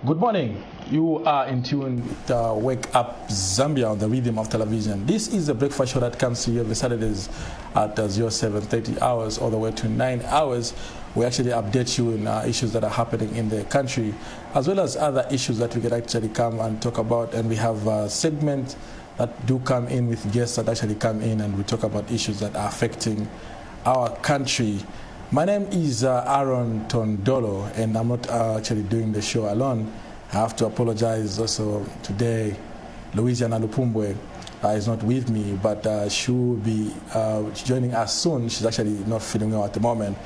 Good morning. You are in tune with Wake Up Zambia on the rhythm of television. This is a breakfast show that comes to you every Saturdays at 07:30 hours all the way to 9 hours. We actually update you on issues that are happening in the country, as well as other issues that we can actually come and talk about. And we have segments that do come in with guests that actually come in, and we talk about issues that are affecting our country. My name is Arron Tondolo, and I'm not actually doing the show alone. I have to apologize also today. Louisiana Lupumbwe is not with me, but she will be joining us soon. She's actually not feeling well at the moment.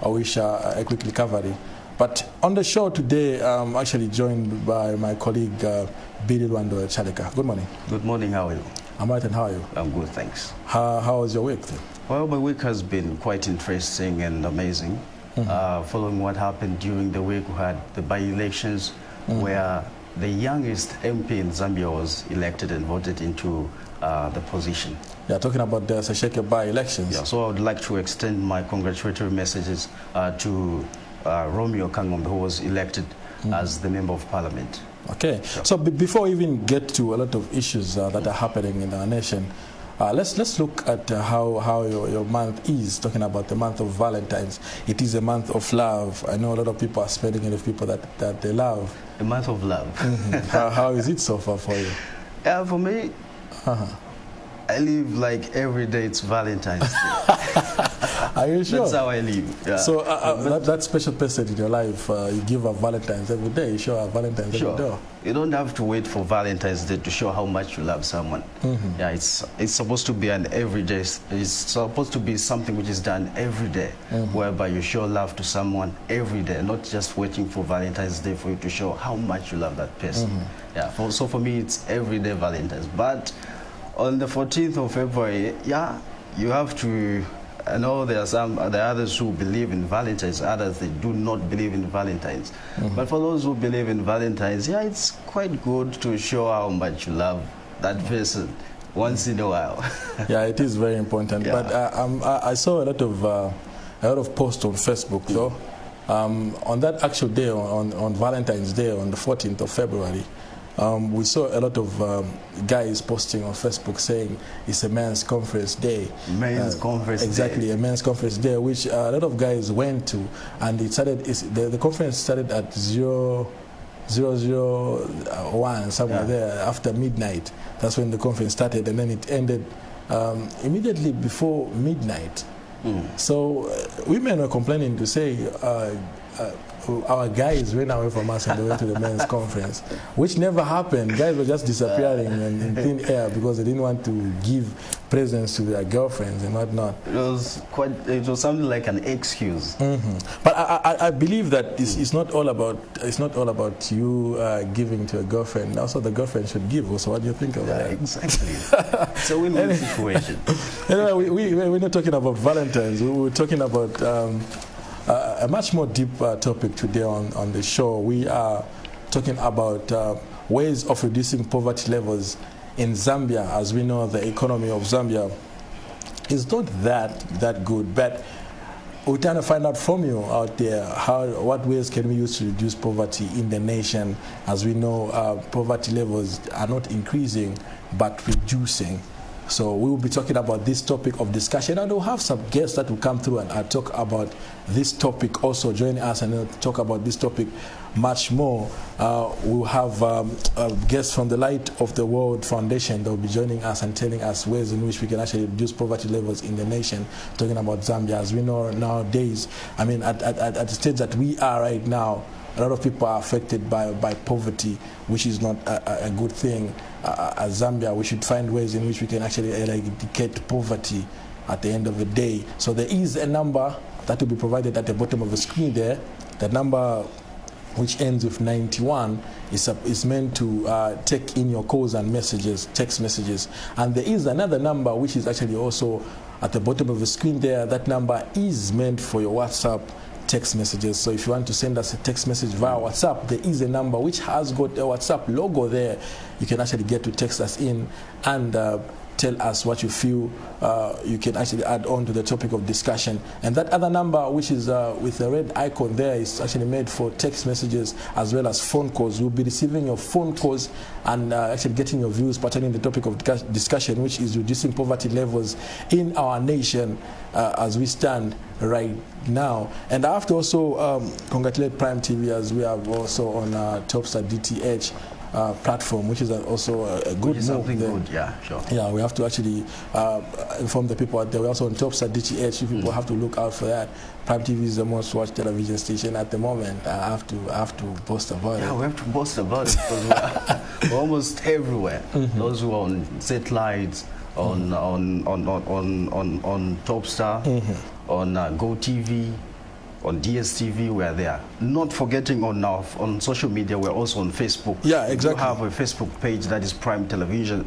I wish her a quick recovery. But on the show today, I'm actually joined by my colleague, Lwando at Cheleka. Good morning. Good morning, how are you? I'm right, and how are you? I'm good, thanks. How was your week then? Well, my week has been quite interesting and amazing. Following what happened during the week, we had the by-elections where the youngest MP in Zambia was elected and voted into the position. Yeah, talking about the Cheleka by-elections. Yeah, so I would like to extend my congratulatory messages to Romeo Kangombe, who was elected as the Member of Parliament. Okay, sure. So before we even get to a lot of issues that are happening in our nation, let's look at how your month is, talking about the month of Valentine's. It is a month of love. I know a lot of people are spending it with people that they love. A month of love. How is it so far for you? Yeah, for me, I live like every day it's Valentine's Day. Are you sure? That's how I live. Yeah. So that special person in your life, you give her Valentine's every day. You show her Valentine's every day. You don't have to wait for Valentine's Day to show how much you love someone. Yeah, it's supposed to be an everyday. It's supposed to be something which is done every day, whereby you show love to someone every day, not just waiting for Valentine's Day for you to show how much you love that person. Yeah. So for me, it's everyday Valentine's. But on the 14th of February, yeah, you have to. I know there are others who believe in Valentine's, others they do not believe in Valentine's. But for those who believe in Valentine's, yeah, it's quite good to show how much you love that person once in a while. Yeah, it is very important. Yeah. But I saw a lot of posts on Facebook, though. On that actual day, on Valentine's Day, on the 14th of February, we saw a lot of guys posting on Facebook saying it's a men's conference day. Men's conference exactly, day. A men's conference day, which a lot of guys went to, and it started. The conference started at 00:01 somewhere there after midnight. That's when the conference started, and then it ended immediately before midnight. So women were complaining to say. Our guys ran away from us and they went to the men's conference, which never happened. Guys were just disappearing in thin air because they didn't want to give presents to their girlfriends and whatnot. It was something like an excuse. But I believe that it's not all about you giving to a girlfriend. Also, the girlfriend should give. Also, what do you think of that? Exactly. It's a win-win situation. Anyway, we're not talking about Valentine's. We're talking about. A much more deep topic today on the show. We are talking about ways of reducing poverty levels in Zambia. As we know, the economy of Zambia is not that good, but we're trying to find out from you out there what ways can we use to reduce poverty in the nation. As we know, poverty levels are not increasing but reducing. So we will be talking about this topic of discussion, and we'll have some guests that will come through and talk about this topic also, join us and talk about this topic much more. We'll have guests from the Light of the World Foundation that will be joining us and telling us ways in which we can actually reduce poverty levels in the nation, talking about Zambia. As we know nowadays, I mean, at the stage that we are right now, a lot of people are affected by poverty, which is not a good thing. As Zambia, we should find ways in which we can actually eradicate poverty at the end of the day. So there is a number that will be provided at the bottom of the screen there. The number which ends with 91 is meant to take in your calls and messages, text messages. And there is another number which is actually also at the bottom of the screen there. That number is meant for your WhatsApp text messages. So if you want to send us a text message via WhatsApp, there is a number which has got a WhatsApp logo there. You can actually get to text us in and tell us what you feel. You can actually add on to the topic of discussion. And that other number, which is with the red icon there, is actually made for text messages as well as phone calls. We'll be receiving your phone calls and actually getting your views pertaining to the topic of discussion, which is reducing poverty levels in our nation as we stand right now. And I have to also congratulate Prime TV, as we are also on Topstar DTH platform, which is also a good move. Something good, yeah, sure. Yeah, we have to actually inform the people out there. We're also on Topstar DTH. You people have to look out for that. Prime TV is the most watched television station at the moment. I have to boast about it. Yeah, we have to boast about it because we're almost everywhere. Those who are on satellites, on Topstar, on GoTV, on DSTV, we're there. Not forgetting on social media, we're also on Facebook. Yeah, exactly. We have a Facebook page that is Prime Television.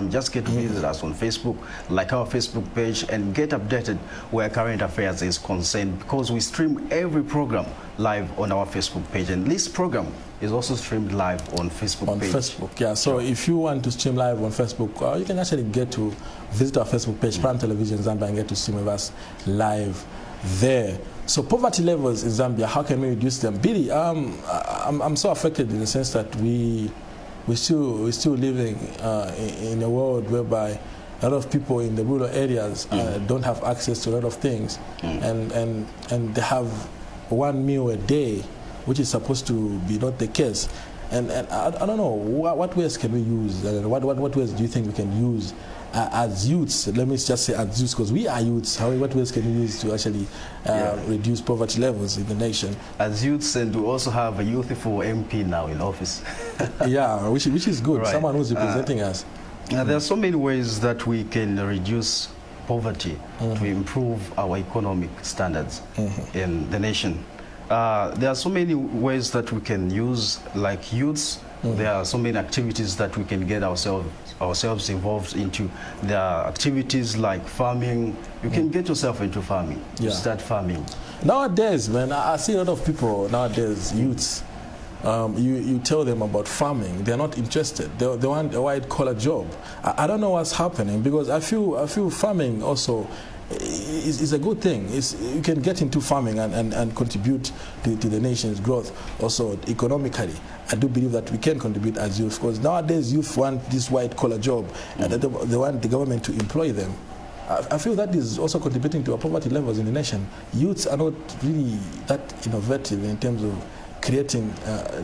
Just get to visit us on Facebook, like our Facebook page, and get updated where current affairs is concerned, because we stream every program live on our Facebook page, and this program is also streamed live on Facebook page. On Facebook, yeah. So if you want to stream live on Facebook, you can actually get to visit our Facebook page, Prime Television Zambia, and get to stream with us live there. So poverty levels in Zambia, how can we reduce them? Billy, I'm so affected in the sense that we're still living in a world whereby a lot of people in the rural areas don't have access to a lot of things, and they have one meal a day, which is supposed to be not the case. And I don't know, what ways can we use? What ways do you think we can use as youths? Let me just say as youths, because we are youths. What ways can we use to actually reduce poverty levels in the nation? As youths, and we also have a youthful MP now in office. Yeah, which is good. Right. Someone who's representing us. There are so many ways that we can reduce poverty to improve our economic standards in the nation. There are so many ways that we can use, like youths. There are so many activities that we can get ourselves involved into. There are activities like farming. You can get yourself into farming. You start farming. Nowadays, man, I see a lot of people nowadays, youths. You tell them about farming, they're not interested. They want a white-collar job. I don't know what's happening, because I feel farming also is a good thing. You can get into farming and contribute to the nation's growth also economically. I do believe that we can contribute as youth, because nowadays youth want this white-collar job, and they want the government to employ them. I feel that is also contributing to our poverty levels in the nation. Youths are not really that innovative in terms of creating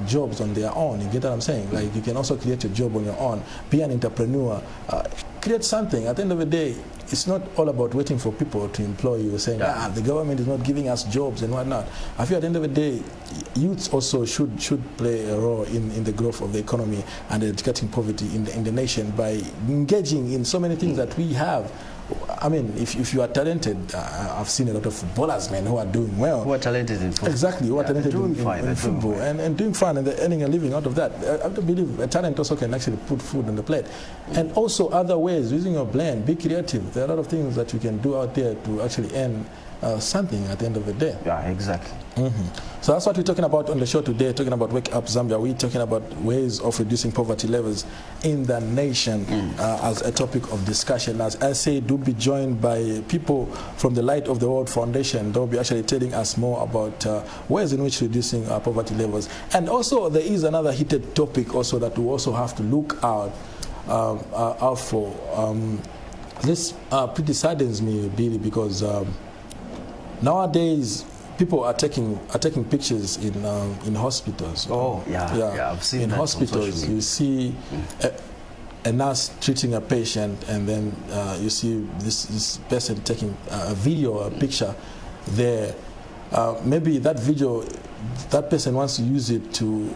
jobs on their own. You get what I'm saying? Like, you can also create a job on your own, be an entrepreneur, create something. At the end of the day, it's not all about waiting for people to employ you, saying, the government is not giving us jobs and whatnot. I feel at the end of the day, youths also should play a role in the growth of the economy and eradicating poverty in the nation by engaging in so many things that we have. I mean, if you are talented, I've seen a lot of footballers, man, who are doing well. Who are talented in football. Exactly, who are talented in football and doing fine, and they're earning a living out of that. I do believe a talent also can actually put food on the plate. And also other ways, using your brain, be creative. There are a lot of things that you can do out there to actually earn something at the end of the day. Yeah, exactly. So that's what we're talking about on the show today, talking about Wake Up Zambia. We're talking about ways of reducing poverty levels in the nation as a topic of discussion. As I say, do be joined by people from the Light of the World Foundation. They'll be actually telling us more about ways in which reducing poverty levels. And also there is another heated topic also that we also have to look out for. This pretty saddens me, Billy, because nowadays people are taking pictures in hospitals. Oh, yeah, I've seen in that hospitals. You see a nurse treating a patient, and then you see this person taking a video, a picture there. Maybe that video, that person wants to use it to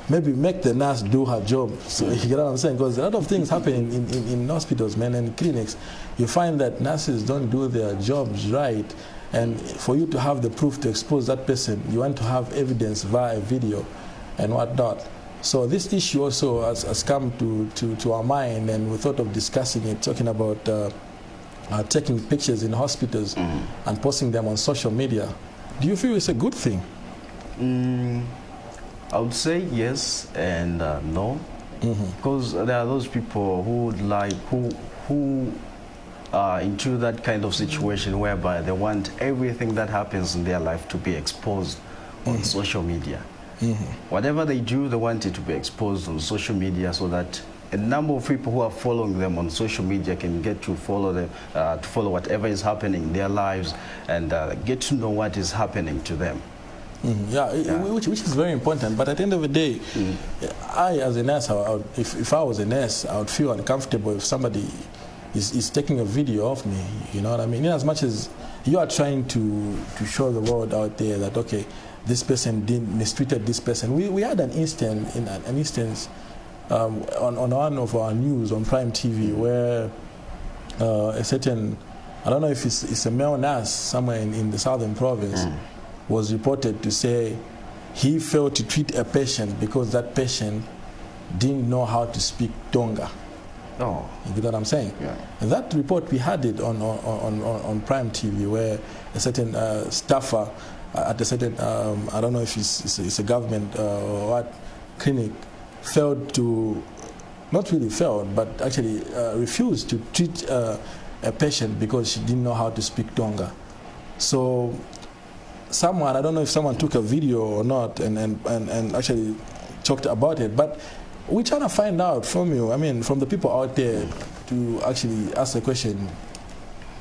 maybe make the nurse do her job. So you get what I'm saying? Because a lot of things happen in hospitals, man, and clinics. You find that nurses don't do their jobs right, and for you to have the proof to expose that person, you want to have evidence via video and whatnot. So this issue also has come to our mind, and we thought of discussing it, talking about taking pictures in hospitals and posting them on social media. Do you feel it's a good thing? I would say yes and no. Because there are those people who would like, who are into that kind of situation whereby they want everything that happens in their life to be exposed on social media. Whatever they do, they want it to be exposed on social media so that a number of people who are following them on social media can get to follow them, to follow whatever is happening in their lives and get to know what is happening to them. Which is very important. But at the end of the day, I, as a nurse, if I was a nurse, I would feel uncomfortable if somebody is taking a video of me. You know what I mean? In as much as you are trying to show the world out there that, okay, this person mistreated this person. We had an instance on one of our news on Prime TV where a certain, I don't know if it's a male nurse somewhere in the southern province, was reported to say he failed to treat a patient because that patient didn't know how to speak Tonga. Oh. You get what I'm saying? Yeah. And that report, we had it on Prime TV where a certain staffer at a certain, I don't know if it's a government or what, clinic, failed to, not really failed, but actually refused to treat a patient because she didn't know how to speak Tonga. So someone, I don't know if someone took a video or not and actually talked about it, but we're trying to find out from you, I mean, from the people out there, to actually ask the question,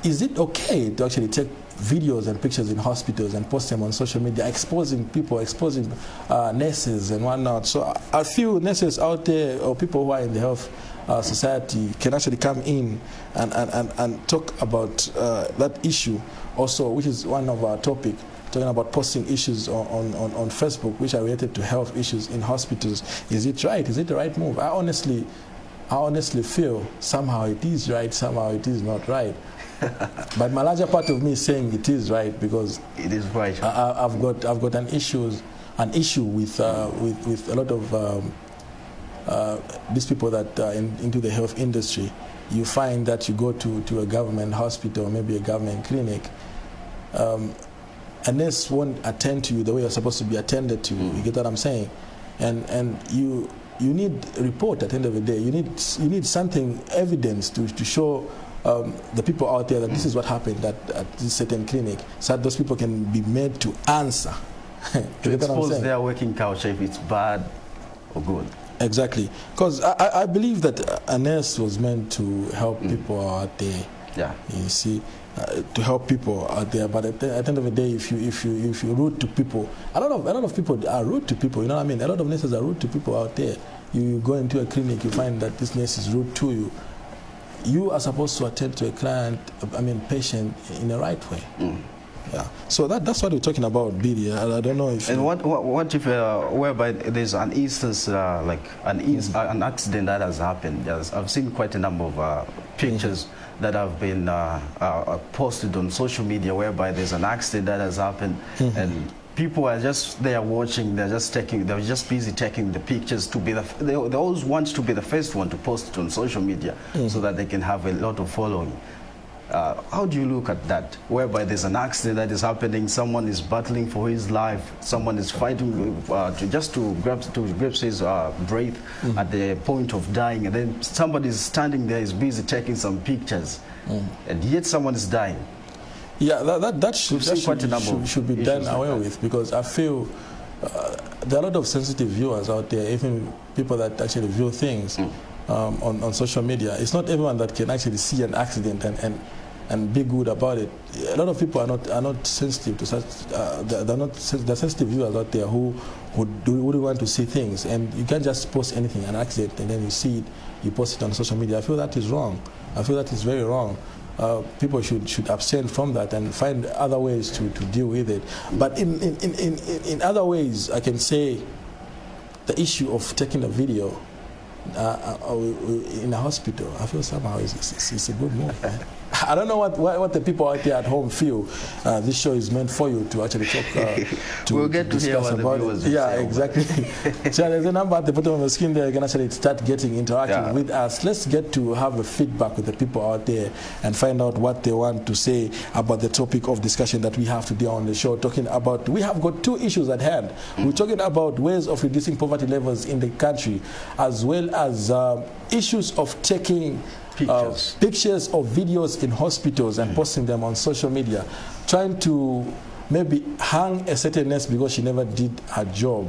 is it okay to actually take videos and pictures in hospitals and post them on social media, exposing people, exposing nurses and whatnot? So I feel nurses out there or people who are in the health society can actually come in and talk about that issue also, which is one of our topic, talking about posting issues on Facebook which are related to health issues in hospitals. Is it right? Is it the right move? I honestly feel somehow it is right, somehow it is not right. But my larger part of me is saying it is right because it is right. I've got an issue with a lot of these people that are into the health industry. You find that you go to a government hospital or maybe a government clinic, a nurse won't attend to you the way you're supposed to be attended to. You get what I'm saying? And you need a report at the end of the day. You need something, evidence to show the people out there that this is what happened at this certain clinic, so that those people can be made to answer. To expose their working culture if it's bad or good. Exactly. Because I believe that a nurse was meant to help people out there. Yeah. You see, to help people out there. But at the end of the day, if you rude to people, a lot of people are rude to people. You know what I mean? A lot of nurses are rude to people out there. You go into a clinic, you find that this nurse is rude to you. You are supposed to attend to a client, patient, in the right way. Yeah. So that's what we're talking about, Billy. I don't know if. And what if whereby there's an instance like an accident that has happened? I've seen quite a number of pictures that have been posted on social media whereby there's an accident that has happened and people are just there watching. They're just busy taking the pictures to be they always want to be the first one to post it on social media so that they can have a lot of following. How do you look at that? Whereby there's an accident that is happening, someone is battling for his life, someone is fighting to grab his breath at the point of dying, and then somebody is standing there, is busy taking some pictures, and yet someone is dying. Yeah, that should be done away with, because I feel there are a lot of sensitive viewers out there, even people that actually view things on social media. It's not everyone that can actually see an accident and be good about it. A lot of people are not sensitive to such. They're sensitive viewers out there who wouldn't want to see things, and you can't just post anything, an accident, and then you see it, you post it on social media. I feel that is wrong. I feel that is very wrong. People should abstain from that and find other ways to deal with it. But in other ways, I can say the issue of taking a video in a hospital, I feel somehow it's a good move, man. I don't know what the people out there at home feel. This show is meant for you to actually talk. We'll get to hear what the viewers will Yeah, say. exactly. So there's a number at the bottom of the screen there. You can actually start getting interactive with us. Let's get to have a feedback with the people out there and find out what they want to say about the topic of discussion that we have today on the show. Talking about, we have got two issues at hand. We're talking about ways of reducing poverty levels in the country, as well as issues of taking pictures or videos in hospitals and posting them on social media, trying to maybe hang a certain nurse because she never did her job.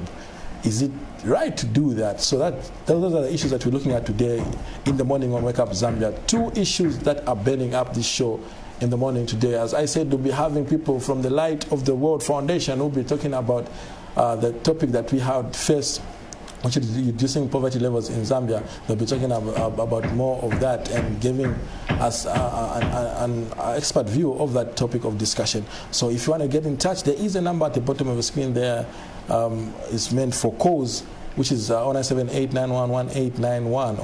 Is it right to do that? So those are the issues that we're looking at today in the morning on Wake Up Zambia. Two issues that are burning up this show in the morning today. As I said, we'll be having people from the Light of the World Foundation who'll be talking about the topic that we have first, which is reducing poverty levels in Zambia. They'll be talking about more of that and giving us an expert view of that topic of discussion. So if you want to get in touch, there is a number at the bottom of the screen there. It's meant for calls, which is 0978-911891,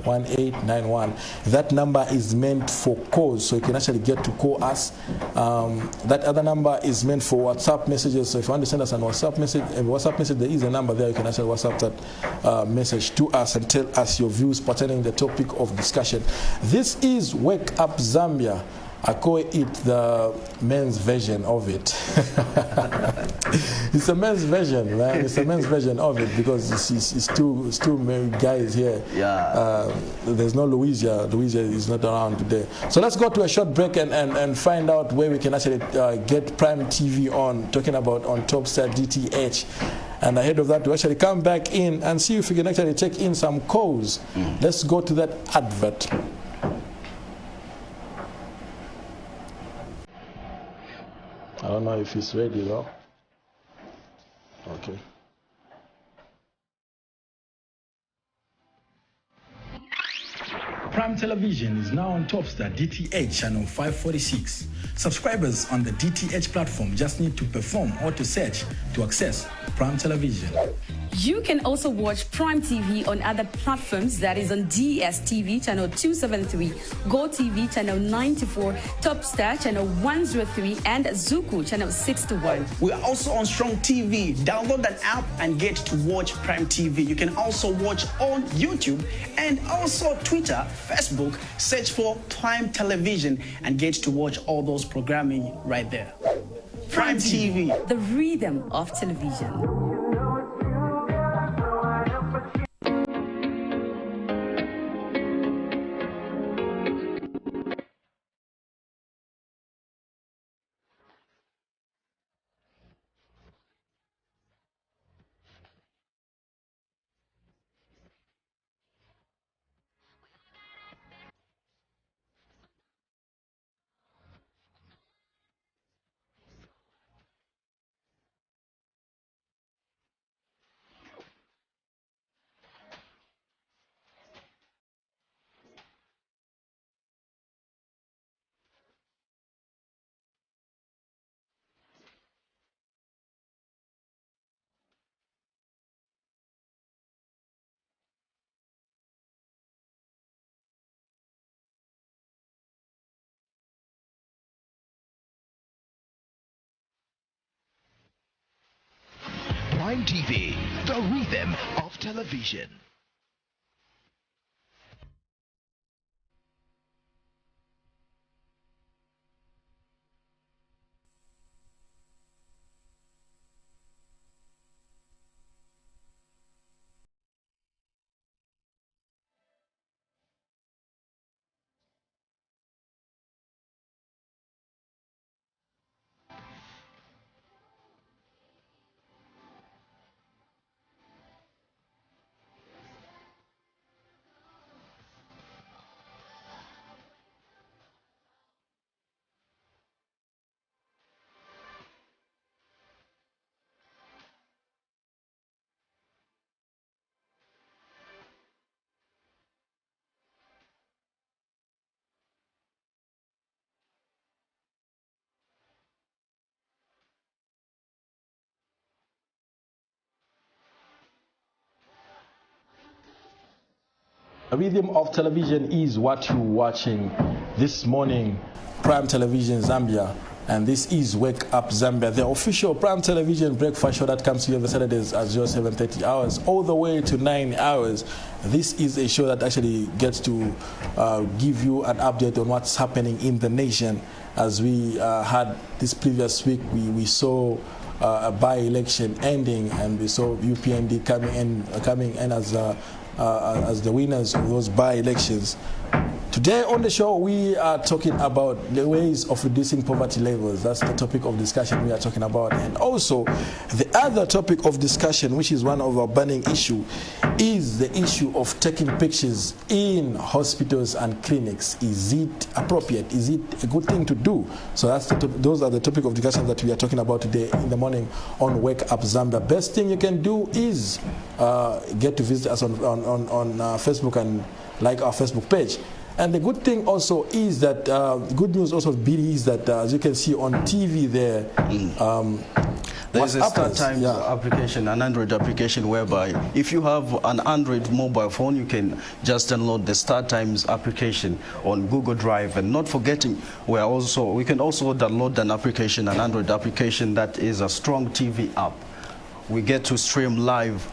0978-911891. That number is meant for calls, so you can actually get to call us. That other number is meant for WhatsApp messages, so if you want to send us a WhatsApp message, there is a number there. You can actually WhatsApp that message to us and tell us your views pertaining the topic of discussion. This is Wake Up Zambia. I call it the men's version of it. It's a men's version, man. It's a men's version of it because it's two married guys here. Yeah. There's no Louisa. Louisa is not around today. So let's go to a short break and find out where we can actually get Prime TV on, talking about on Topstar DTH. And ahead of that, we actually come back in and see if we can actually take in some calls. Let's go to that advert. I don't know if it's ready though. Okay. Prime Television is now on Topstar DTH channel 546. Subscribers on the DTH platform just need to perform auto search to access Prime Television. You can also watch Prime TV on other platforms, that is on DSTV channel 273, Go TV channel 94, Topstar channel 103, and Zuku channel 61. We are also on Strong TV. Download that app and get to watch Prime TV. You can also watch on YouTube and also Twitter, Facebook. Search for Prime Television and get to watch all those programming right there. Prime TV. The rhythm of television. Prime TV, the rhythm of television. Rhythm of television is what you're watching this morning. Prime Television Zambia, and this is Wake Up Zambia, the official Prime Television breakfast show that comes to you every Saturdays at 7:30 hours all the way to 9 hours. This is a show that actually gets to give you an update on what's happening in the nation. As we had this previous week, we saw a by-election ending, and we saw UPND coming in as the winners of those by-elections. Today on the show, we are talking about the ways of reducing poverty levels. That's the topic of discussion we are talking about. And also, the other topic of discussion, which is one of our burning issue, is the issue of taking pictures in hospitals and clinics. Is it appropriate? Is it a good thing to do? So that's those are the topic of discussion that we are talking about today in the morning on Wake Up Zambia. Best thing you can do is get to visit us on Facebook and like our Facebook page. And the good thing also is that, good news also is that, as you can see on TV there, there's a StarTimes application, an Android application, whereby if you have an Android mobile phone, you can just download the StarTimes application on Google Drive. And not forgetting, we can also download an application, an Android application that is a strong TV app. We get to stream live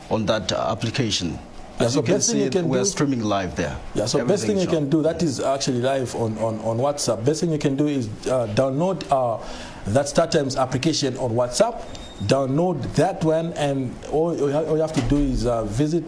on that application. As you can see, we're streaming live there. Yeah, so best thing you can do, that is actually live on WhatsApp. Best thing you can do is download that StarTimes application on WhatsApp. Download that one, and all you have to do is visit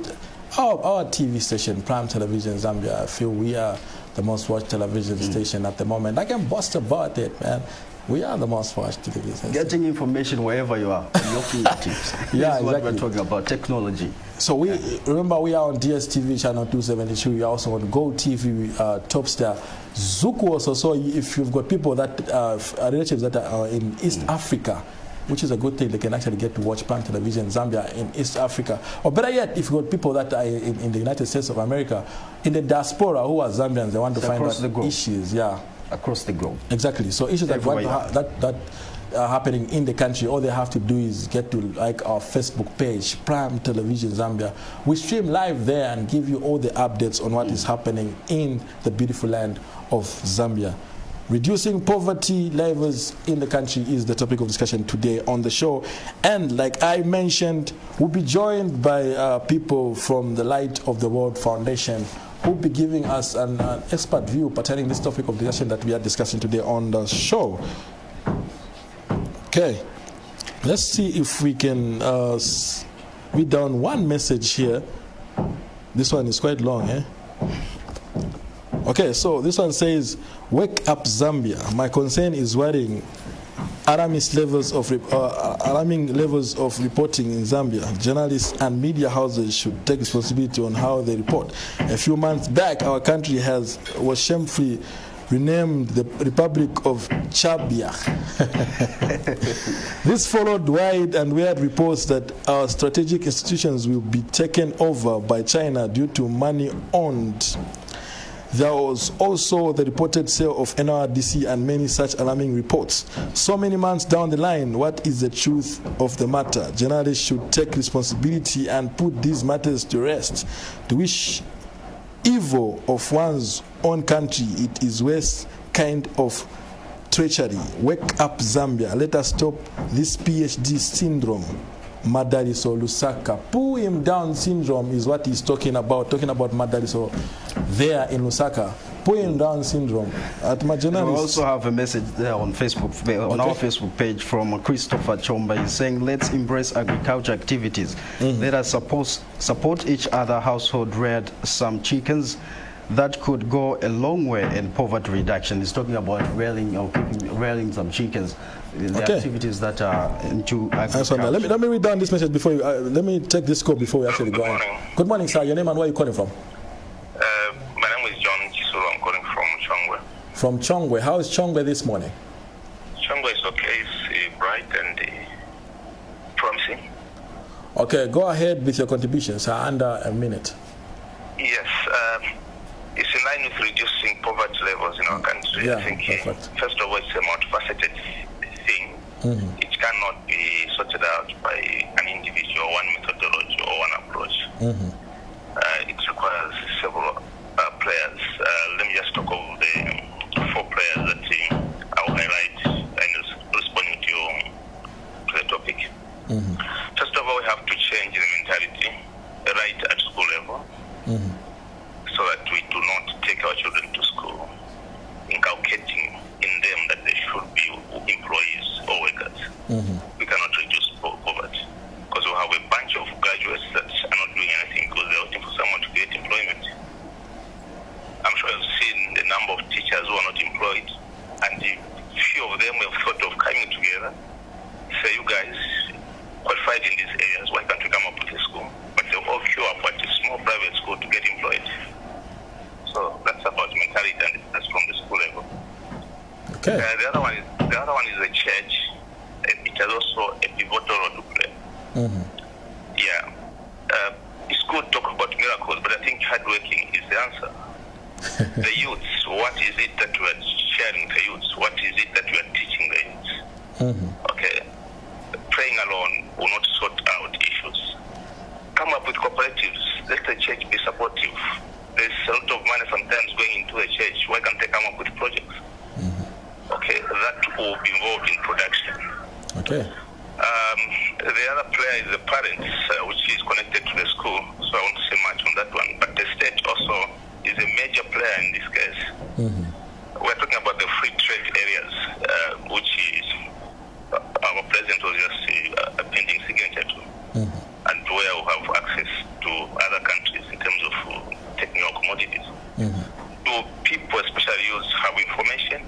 our TV station, Prime Television Zambia. I feel we are the most watched television station at the moment. I can boast about it, man. We are the most watched television. Getting information wherever you are, on your fingertips. Yeah, exactly. What we're talking about, technology. So remember, we are on DSTV channel 272. We are also on Go TV, Top Star, Zuku also. So if you've got people that relatives that are in East Africa, which is a good thing, they can actually get to watch Prime Television Zambia in East Africa. Or better yet, if you've got people that are in the United States of America, in the diaspora, who are Zambians, they want to find out issues. Yeah. Across the globe. Exactly. So issues that are happening in the country, all they have to do is get to like our Facebook page, Prime Television Zambia. We stream live there and give you all the updates on what is happening in the beautiful land of Zambia. Reducing poverty levels in the country is the topic of discussion today on the show. And like I mentioned, we'll be joined by people from the Light of the World Foundation, who will be giving us an expert view pertaining this topic of discussion that we are discussing today on the show. Okay, let's see if we can read down one message here. This one is quite long, eh? Okay, so this one says, "Wake up Zambia. My concern is worrying alarming levels of reporting in Zambia. Journalists and media houses should take responsibility on how they report. A few months back, our country was shamefully renamed the Republic of Zambia. This followed wide and weird reports that our strategic institutions will be taken over by China due to money owned. There was also the reported sale of NRDC and many such alarming reports. So many months down the line, what is the truth of the matter? Journalists should take responsibility and put these matters to rest. To wish evil of one's own country, it is worst kind of treachery. Wake up Zambia. Let us stop this PhD syndrome. Madariso Lusaka. Pull him down syndrome is what he's talking about Madariso there in Lusaka. Pull him down syndrome. At my journalist. We also have a message there on Facebook, on our Facebook page from Christopher Chomba. He's saying, let's embrace agriculture activities. Let us support each other. Household reared some chickens. That could go a long way in poverty reduction. He's talking about rearing some chickens. The activities that are into agriculture. Let me read down this message before you. Let me take this call before we actually go on. Good morning, sir. Your name and where are you calling from? My name is John Chisuro. I'm calling from Chongwe. From Chongwe. How is Chongwe this morning? Chongwe is okay. It's bright and promising. Okay, go ahead with your contributions. Under a minute. Yes. It's in line with reducing poverty levels in our country. Yeah, I think, perfect. first of all, it's a multifaceted thing. It cannot be sorted out by an individual, one methodology or one approach. It requires several we cannot reduce poverty, because we have a bunch of graduates that are not doing anything because they're waiting for someone to create employment. I'm sure you've seen the number of teachers who are not employed, and the few of them have thought of coming together, say, you guys qualified in these areas, why can't we come up with a school? But they all queue up at a small private school to get employed. So that's about mentality, and that's from the school level. Okay. The other one is the church. It has also a pivotal role to play. Yeah. It's good to talk about miracles, but I think hardworking is the answer. The youths, what is it that we are sharing the youths? What is it that we are teaching the youths? Okay. Praying alone will not sort out issues. Come up with cooperatives. Let the church be supportive. There's a lot of money sometimes going into the church. Why can't they come up with projects? Okay, that will be involved in production. Okay. The other player is the parents, which is connected to the school, so I won't say much on that one. But the state also is a major player in this case. We're talking about the free trade areas, which is our president was just pending signature to, and where we have access to other countries in terms of technical commodities. Do people, especially youths, have information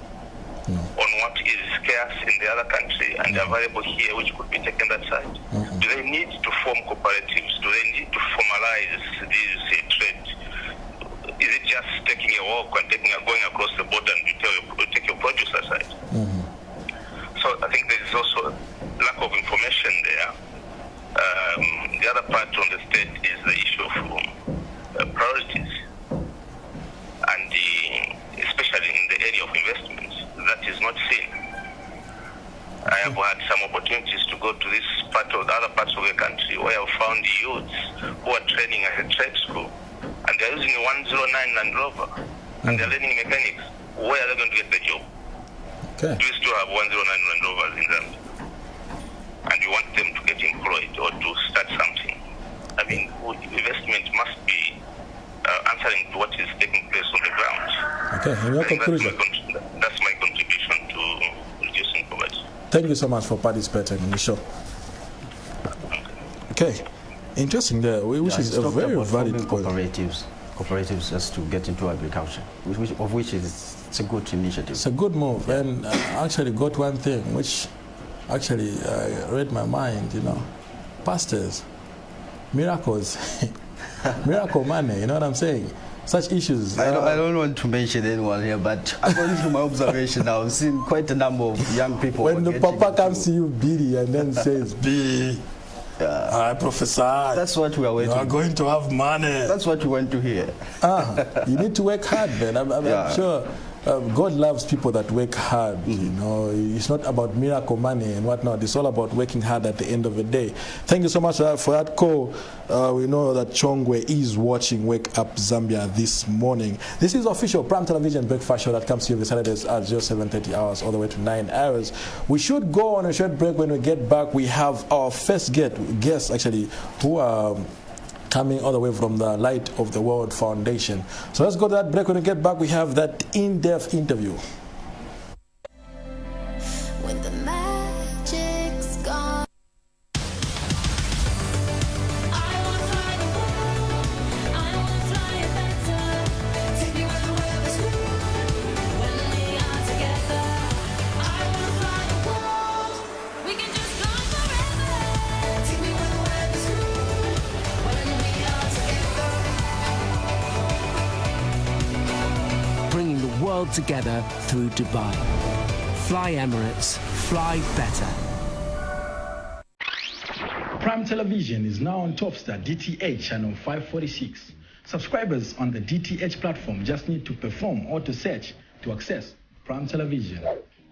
on what is scarce in the other country and available here, which could be taken that side? Do they need to form cooperatives? Do they need to formalize this trade? Is it just taking a walk and going across the border and you take your produce aside? So I think there is also lack of information there. The other part on the state is the issue of priorities, and especially in the area of investments, that is not seen. I have had some opportunities to go to this part of the other parts of the country where I've found youths who are training at a trade school, and they're using a 109 Land Rover, and they're learning mechanics. Where are they going to get the job? Okay. Do we still have 109 Land Rovers in Zambia? And you want them to get employed or to start something? I mean, investment must be answering to what is taking place on the ground. Okay, in your conclusion. That's my contribution to reducing poverty. Thank you so much for participating in the show. Okay, interesting there, which is a very valid point. Cooperatives just to get into agriculture, of which it's a good initiative. It's a good move, and I actually got one thing which actually read my mind, pastors, miracles, miracle money, you know what I'm saying? Such issues. I don't want to mention anyone here, but according to my observation, I've seen quite a number of young people. When the papa comes to you, Billy, and then says, B, I prophesy. That's what we are waiting. You are going to have money. That's what we want to hear. You need to work hard, man. I'm sure God loves people that work hard. It's not about miracle money and whatnot. It's all about working hard at the end of the day. Thank you so much for that call. We know that Chongwe is watching Wake Up Zambia this morning. This is official Prime Television breakfast show that comes to you every Saturdays at 07:30 hours all the way to 9 hours. We should go on a short break. When we get back, we have our first guest actually, who are coming all the way from the Light of the World Foundation. So let's go to that break. When we get back, we have that in-depth interview. When the magic's gone, I wanna fly the world, I wanna fly it better. Take me where the weather's good, when we are together. I wanna fly the world, we can just go forever. Take me where the weather's good, when we are together. Bringing the world together through Dubai. Fly Emirates, fly better. Prime Television is now on Topstar DTH channel 546. Subscribers on the DTH platform just need to perform or to search to access Prime Television.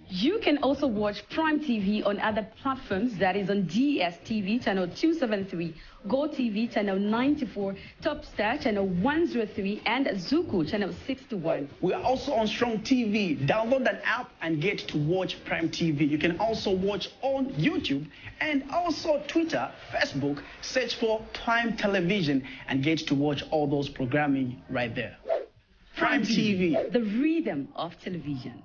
You can also watch Prime TV on other platforms, that is on DSTV channel 273, Go TV channel 94, Topstar channel 103, and Zuku channel 61. We are also on Strong TV. Download that app and get to watch Prime TV. You can also watch on YouTube and also Twitter, Facebook. Search for Prime Television and get to watch all those programming right there. Prime TV. The rhythm of television.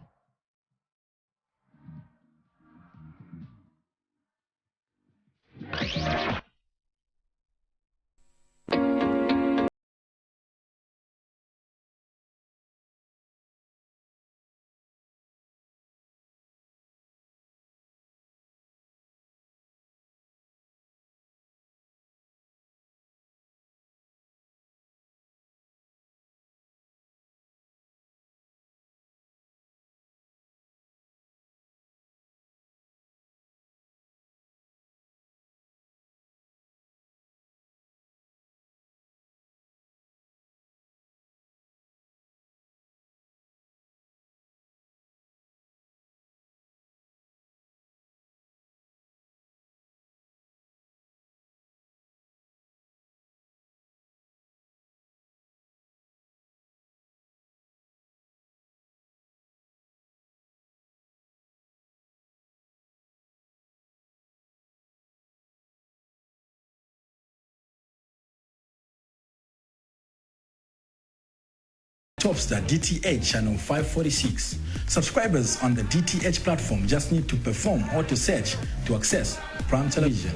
Topstar DTH channel 546. Subscribers on the DTH platform just need to perform auto search to access Prime Television.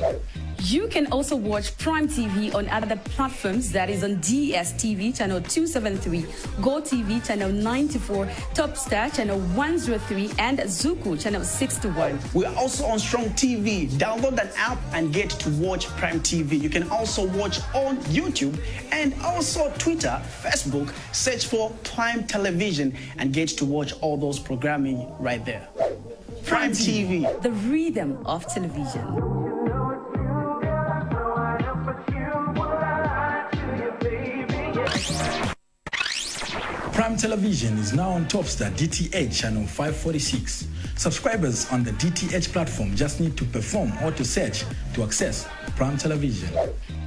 You can also watch Prime TV on other platforms, that is on DSTV channel 273, Go TV channel 94, Topstar channel 103, and Zuku channel 61. We are also on Strong TV. Download that app and get to watch Prime TV. You can also watch on YouTube and also Twitter, Facebook. Search for Prime Television and get to watch all those programming right there. Prime TV. The rhythm of television. Prime Television is now on Topstar DTH channel 546. Subscribers on the DTH platform just need to perform auto search to access Prime Television.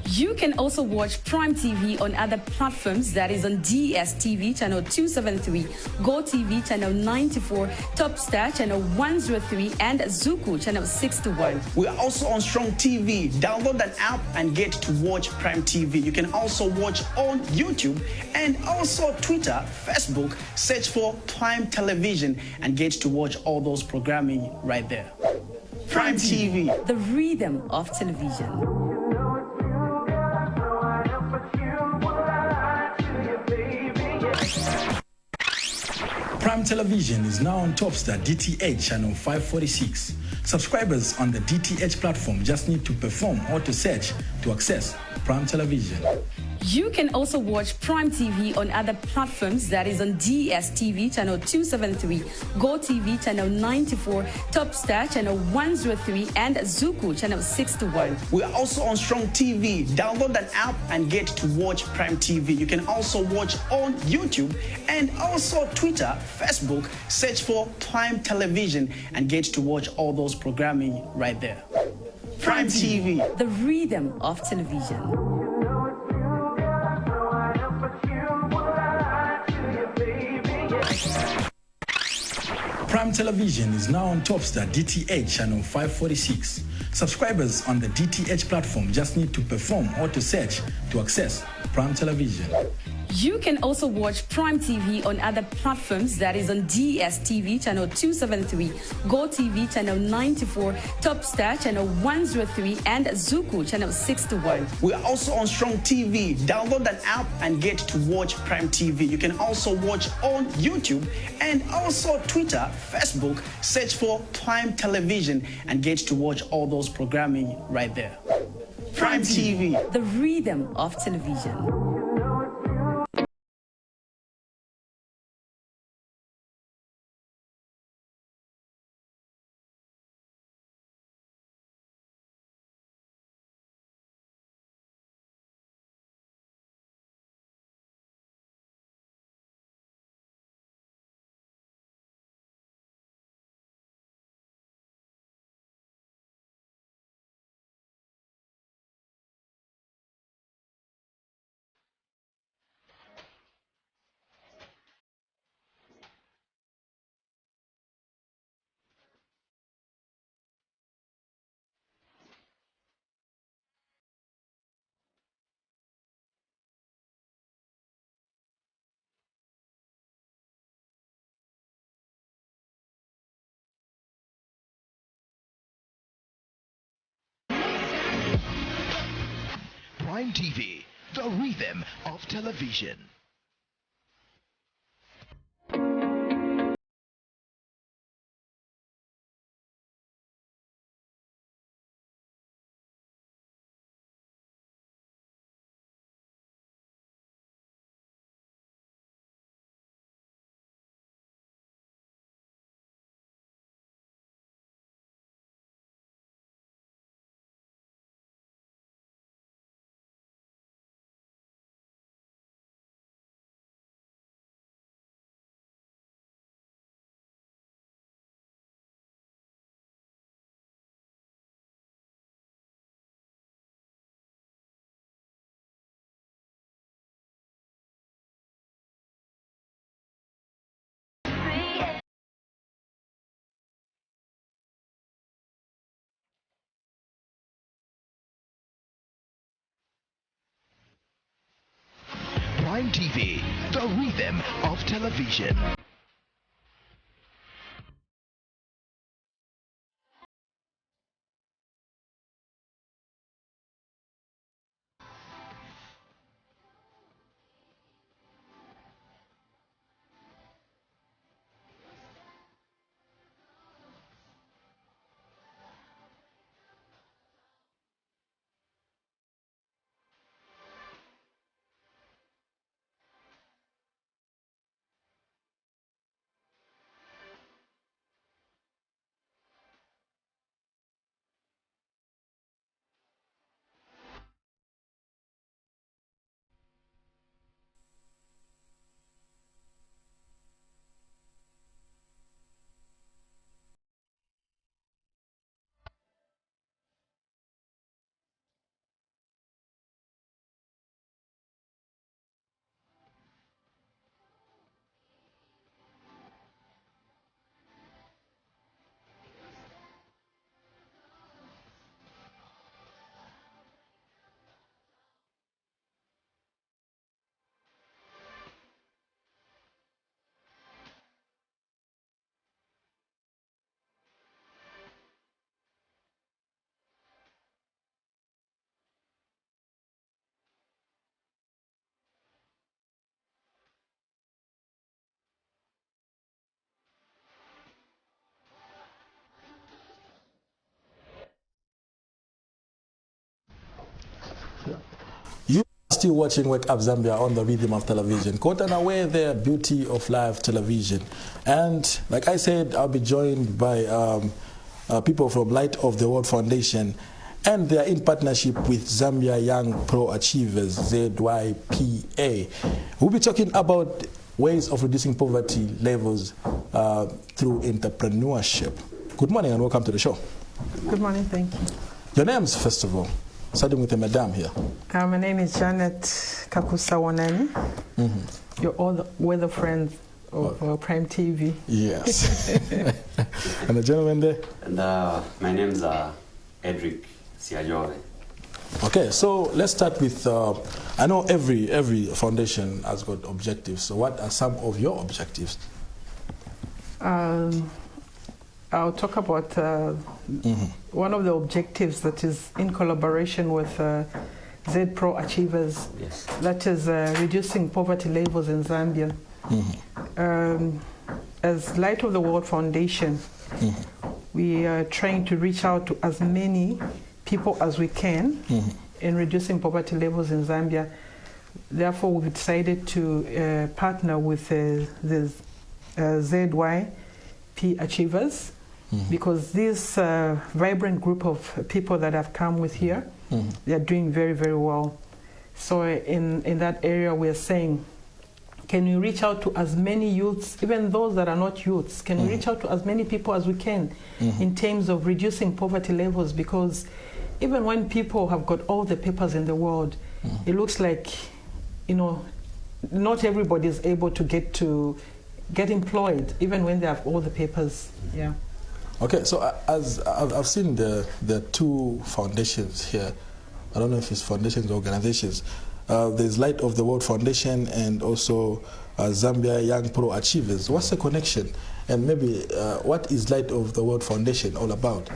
You can also watch Prime TV on other platforms, that is on DSTV channel 273, Go TV channel 94, Topstar channel 103, and Zuku channel 61. We are also on Strong TV. Download that app and get to watch Prime TV. You can also watch on YouTube and also Twitter, Facebook. Search for Prime Television and get to watch all those programming right there. Prime TV. The rhythm of television. Prime Television is now on Topstar DTH channel 546. Subscribers on the DTH platform just need to perform auto search to access Prime Television. You can also watch Prime TV on other platforms, that is on DSTV channel 273, Go TV channel 94, Topstar channel 103, and Zuku channel 61. We are also on Strong TV. Download that app and get to watch Prime TV. You can also watch on YouTube and also Twitter, Facebook. Search for Prime Television and get to watch all those programming right there. Prime TV. The rhythm of television. Prime Television is now on Topstar DTH channel 546. Subscribers on the DTH platform just need to perform auto search to access Prime Television. You can also watch Prime TV on other platforms, that is on DSTV channel 273, Go TV channel 94, Topstar channel 103, and Zuku channel 61. We are also on Strong TV. Download that app and get to watch Prime TV. You can also watch on YouTube and also Twitter, Facebook. Search for Prime Television and get to watch all those programming right there. Prime TV. The rhythm of television. Prime TV, the rhythm of television. the rhythm of television. You are still watching Wake Up Zambia on the rhythm of television. Caught unaware the beauty of live television. And like I said, I'll be joined by people from Light of the World Foundation, and they are in partnership with Zambia Young Pro Achievers, ZYPA. We'll be talking about ways of reducing poverty levels through entrepreneurship. Good morning and welcome to the show. Good morning, thank you. Your names, first of all, starting with the madam here. My name is Janet Kakusa Wanani. You're all the weather friends of Prime TV. Yes. And the gentleman there? And my name's Edric Siajore. Okay, so let's start with, I know every foundation has got objectives. So what are some of your objectives? I'll talk about one of the objectives that is in collaboration with Z Pro Achievers. Yes. That is reducing poverty levels in Zambia. As Light of the World Foundation, we are trying to reach out to as many people as we can in reducing poverty levels in Zambia. Therefore, we've decided to partner with the ZYP Achievers, because this vibrant group of people that have come with here, they are doing very, very well. So in that area, we are saying, can we reach out to as many youths, even those that are not youths, can we reach out to as many people as we can in terms of reducing poverty levels? Because even when people have got all the papers in the world, it looks like, you know, not everybody is able to get employed, even when they have all the papers. Yeah. Okay, so as I've seen the two foundations here. I don't know if it's foundations or organizations. There's Light of the World Foundation and also Zambia Young Pro Achievers. What's the connection? And maybe what is Light of the World Foundation all about?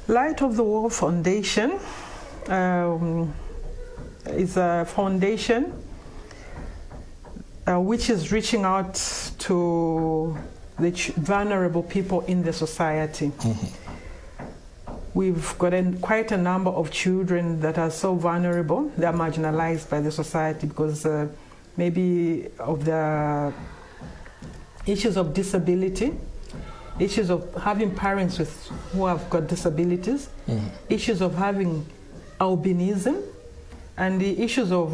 Light of the World Foundation is a foundation which is reaching out to the vulnerable people in the society. We've got quite a number of children that are so vulnerable. They are marginalized by the society because maybe of the issues of disability, issues of having parents who have got disabilities, issues of having albinism, and the issues of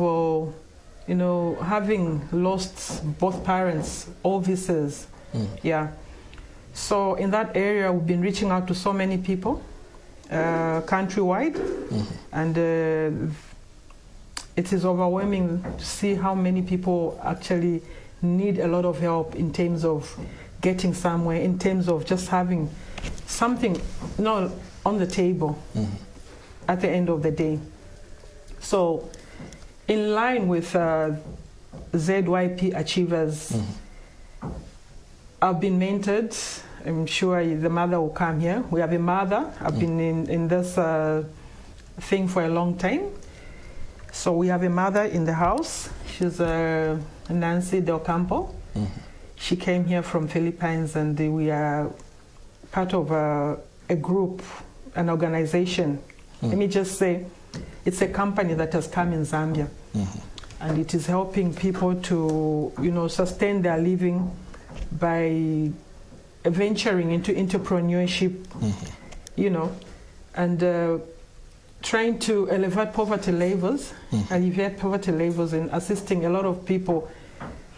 having lost both parents, all visas. Yeah. So in that area, we've been reaching out to so many people countrywide, and it is overwhelming to see how many people actually need a lot of help in terms of getting somewhere, in terms of just having something on the table at the end of the day. So in line with ZYP Achievers. I've been mentored. I'm sure the mother will come here. We have a mother. I've been in this thing for a long time. So we have a mother in the house. She's Nancy Del Campo. She came here from Philippines, and we are part of a group, an organization. Let me just say, it's a company that has come in Zambia, and it is helping people to, sustain their living by venturing into entrepreneurship, and trying to alleviate poverty levels, and assisting a lot of people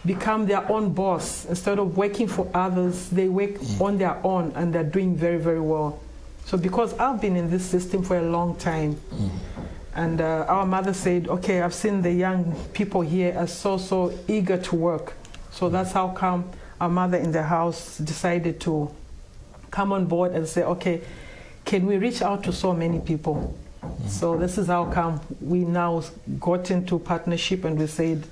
become their own boss. Instead of working for others, they work on their own, and they're doing very, very well. So because I've been in this system for a long time, and our mother said, okay, I've seen the young people here are so eager to work. So that's how come our mother in the house decided to come on board and say, okay, can we reach out to so many people? So this is how come we now got into partnership, and we said,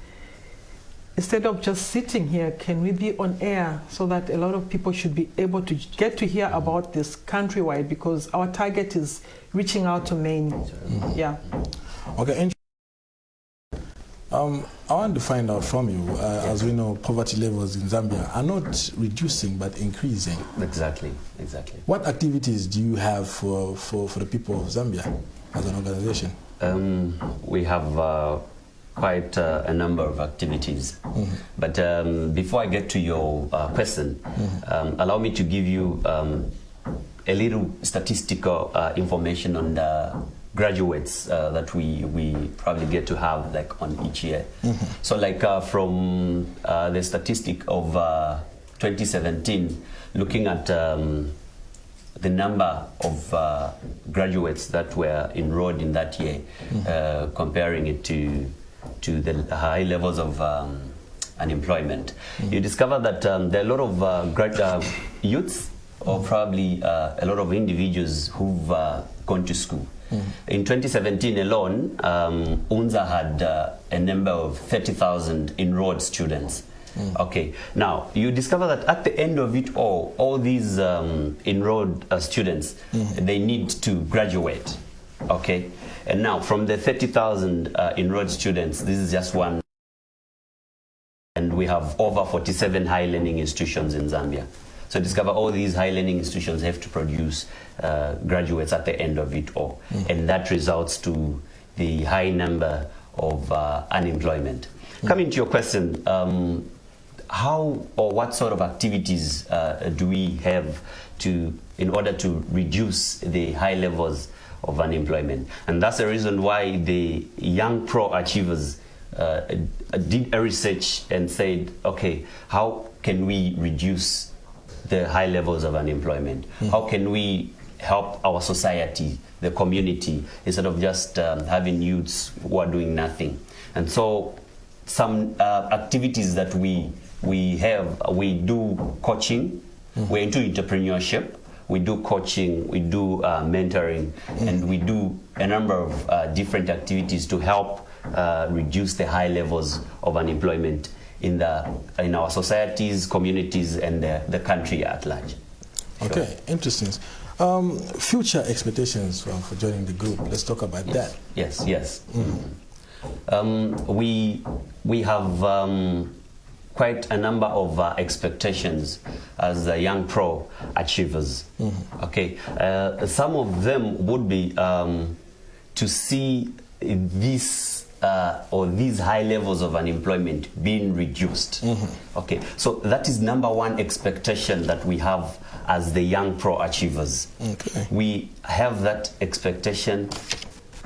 instead of just sitting here, can we be on air so that a lot of people should be able to get to hear about this countrywide, because our target is reaching out to many. Yeah. Okay. I want to find out from you, as we know, poverty levels in Zambia are not reducing but increasing. Exactly. What activities do you have for the people of Zambia as an organization? We have quite a number of activities. But before I get to your question, allow me to give you a little statistical information on the graduates that we probably get to have like on each year. So like from the statistic of 2017, looking at the number of graduates that were enrolled in that year, comparing it to the high levels of unemployment, you discover that there are a lot of youths, or probably a lot of individuals who've gone to school. In 2017 alone, UNZA had a number of 30,000 enrolled students. Okay, now you discover that at the end of it all these enrolled students, they need to graduate. Okay, and now from the 30,000 enrolled students, this is just one, and we have over 47 high learning institutions in Zambia. So discover all these high learning institutions have to produce graduates at the end of it all, and that results to the high number of unemployment. Coming to your question, how or what sort of activities do we have in order to reduce the high levels of unemployment? And that's the reason why the young pro achievers did a research and said, okay, how can we reduce the high levels of unemployment? How can we help our society, the community, instead of just having youths who are doing nothing? And so some activities that we do coaching, we're into entrepreneurship, we do coaching, we do mentoring, and we do a number of different activities to help reduce the high levels of unemployment in our societies, communities, and the country at large. Okay, interesting. Future expectations for joining the group. Let's talk about that. Yes. We have quite a number of expectations as young pro achievers. Okay, some of them would be to see this or these high levels of unemployment being reduced. Okay, so that is number one expectation that we have as the young pro achievers. Okay. We have that expectation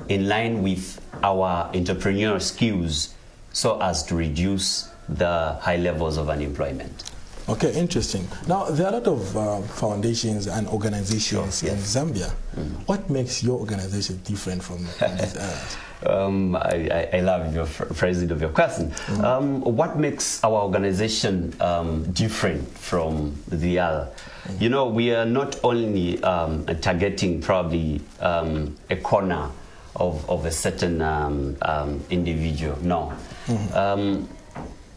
in line with our entrepreneurial skills so as to reduce the high levels of unemployment. Okay, interesting. Now, there are a lot of foundations and organizations in Zambia. What makes your organization different from these others? I love your phrasing of your question. What makes our organization different from the other? You know, we are not only targeting probably a corner of a certain individual. No.